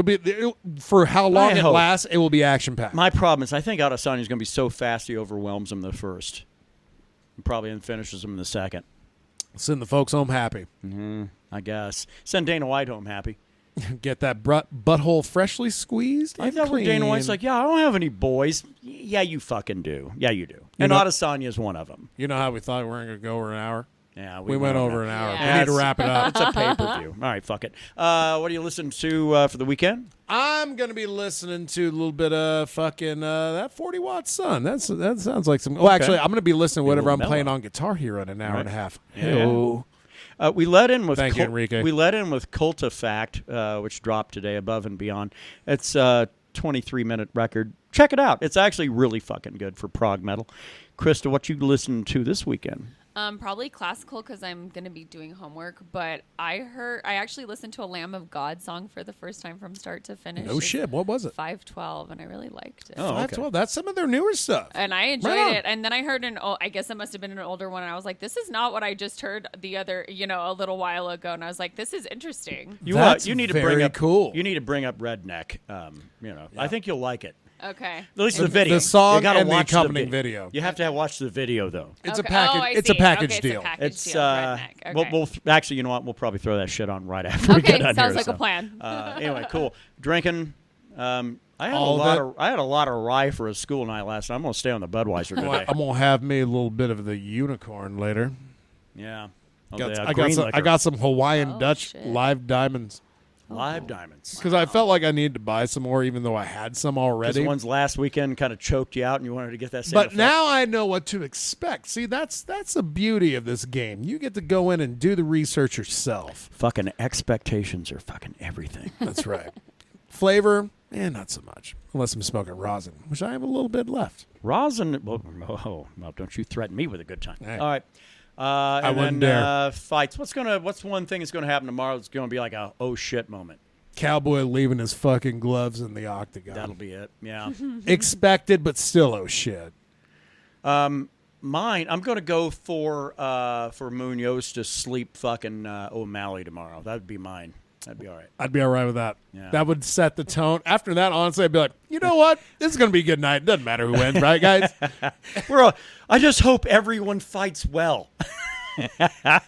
S2: For how long
S1: I
S2: it
S1: hope.
S2: lasts, it will be action-packed.
S1: My problem is I think Adesanya's going to be so fast he overwhelms him the first. And probably then finishes him in the second.
S2: Send the folks home happy.
S1: I guess. Send Dana White home happy.
S2: Get that butthole freshly squeezed
S1: I
S2: and
S1: thought where Dana White's
S2: clean.
S1: like, yeah, I don't have any boys. Yeah, you fucking do. Yeah, you do. And
S2: know-
S1: Adesanya's one of them.
S2: You know how we thought we weren't going to go over an hour?
S1: Yeah,
S2: We went over an hour.
S3: Yeah.
S2: We need to wrap it up.
S1: It's a pay-per-view. All right, fuck it. What do you listen to for the weekend?
S2: I'm going to be listening to a little bit of fucking that 40-watt sun. That sounds like some... Well, actually, I'm going to be listening to whatever I'm
S1: little
S2: playing
S1: mellow.
S2: on Guitar Hero in an hour and a half.
S1: Yeah.
S2: Hey-o.
S1: We let in with
S2: Thank you, Enrique.
S1: We let in with Cult of Fact, which dropped today, Above and Beyond. It's a 23-minute record. Check it out. It's actually really fucking good for prog metal. Krista, what you listened to this weekend?
S3: Probably classical because I'm going to be doing homework. But I actually listened to a Lamb of God song for the first time from start to finish.
S2: No shit. What was it?
S3: 512, and I really liked it.
S1: Oh, okay.
S2: 512. That's some of their newer stuff.
S3: And I enjoyed
S2: Right on.
S3: it. And then I heard I guess it must have been an older one. And I was like, this is not what I just heard the other, a little while ago. And I was like, this is interesting.
S2: That's
S1: You need to
S2: very
S1: bring up
S2: cool.
S1: You need to bring up Redneck. I think you'll like it.
S3: Okay.
S1: At least the video.
S2: The song
S1: You gotta
S2: and the
S1: watch
S2: accompanying video.
S1: You have to watch the video though.
S2: It's
S3: Okay.
S2: a package.
S3: Oh, I
S2: it's a
S3: see.
S2: package
S3: Okay,
S2: deal.
S3: It's a package
S1: It's
S3: deal. Redneck. Okay.
S1: we'll actually, you know what? We'll probably throw that shit on right after we
S3: Okay,
S1: get done
S3: sounds
S1: here,
S3: like a plan.
S1: Anyway, cool. Drinking. I had
S2: All of it.
S1: I had a lot of rye for a school night last night. I'm gonna stay on the Budweiser today.
S2: I'm gonna have me a little bit of the unicorn later.
S1: Yeah. Oh,
S2: I got some Hawaiian Dutch
S3: shit.
S2: live diamonds
S1: live diamonds.
S2: because I felt like I needed to buy some more, even though I had some
S1: Because
S2: already.
S1: the ones last weekend kind of choked you out, and you wanted to get that same
S2: But
S1: effect.
S2: now I know what to expect. See, that's the beauty of this game. You get to go in and do the research yourself.
S1: fucking expectations are fucking everything.
S2: That's right. Flavor, not so much, unless I'm smoking rosin, which I have a little bit left.
S1: Rosin. Well, don't you threaten me with a good time.
S2: Hey.
S1: All right. And
S2: wouldn't
S1: then,
S2: dare.
S1: fights. What's one thing that's gonna happen tomorrow? That's gonna be like a oh shit moment.
S2: Cowboy leaving his fucking gloves in the octagon.
S1: That'll be it. Yeah.
S2: Expected, but still, oh shit.
S1: Mine. I'm gonna go for Munoz to sleep fucking O'Malley tomorrow. That'd be mine. That'd be all right.
S2: I'd be all right with that.
S1: Yeah.
S2: That would set the tone. After that, honestly, I'd be like, you know what? This is going to be a good night. Doesn't matter who wins, right, guys?
S1: I just hope everyone fights well.
S2: Well,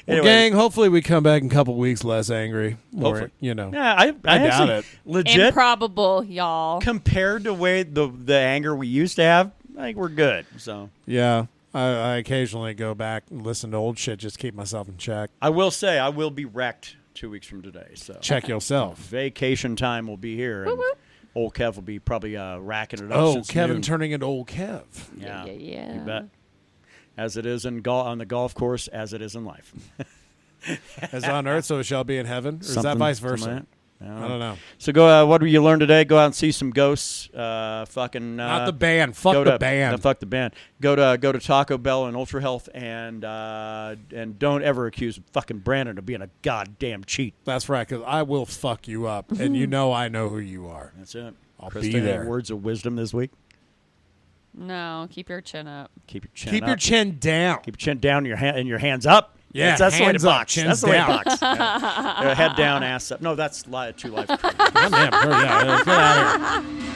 S2: gang, hopefully we come back in a couple weeks less angry. Or,
S1: Hopefully.
S2: Yeah,
S1: I
S2: I doubt
S1: actually,
S2: it.
S1: Legit,
S3: Improbable, y'all.
S1: compared to the anger we used to have, I think we're good. So
S2: I occasionally go back and listen to old shit just to keep myself in check.
S1: I will say I will be wrecked 2 weeks from today. So
S2: Check yourself.
S1: vacation time will be here, and old Kev will be probably racking it up.
S2: Oh,
S1: since
S2: Kevin
S1: noon.
S2: turning into old Kev.
S1: Yeah,
S3: Yeah.
S1: you bet. As it is on the golf course, as it is in life.
S2: As on earth, so it shall be in heaven? Or is that
S1: Something-
S2: vice
S1: something
S2: versa?
S1: like that.
S2: I don't know.
S1: So go. What did you learn today? Go out and see some ghosts. Fucking.
S2: Not the band. Fuck
S1: go
S2: the
S1: to,
S2: band.
S1: No, fuck the band. Go to Taco Bell and Ultra Health, and don't ever accuse fucking Brandon of being a goddamn cheat.
S2: That's right, because I will fuck you up, and you know I know who you are.
S1: That's it.
S2: I'll
S1: Krista,
S2: be
S1: any
S2: there.
S1: words of wisdom this week?
S3: No, keep your chin up.
S1: Keep your chin
S2: Keep
S1: up.
S2: your chin down.
S1: Keep your chin down and your hands up.
S2: Yeah,
S1: that's the way to
S2: hands up,
S1: box.
S2: chins
S1: That's the way to
S2: down.
S1: box. Yeah. Head down, ass up. No, that's 2 life.
S2: Damn, yeah, get out of here.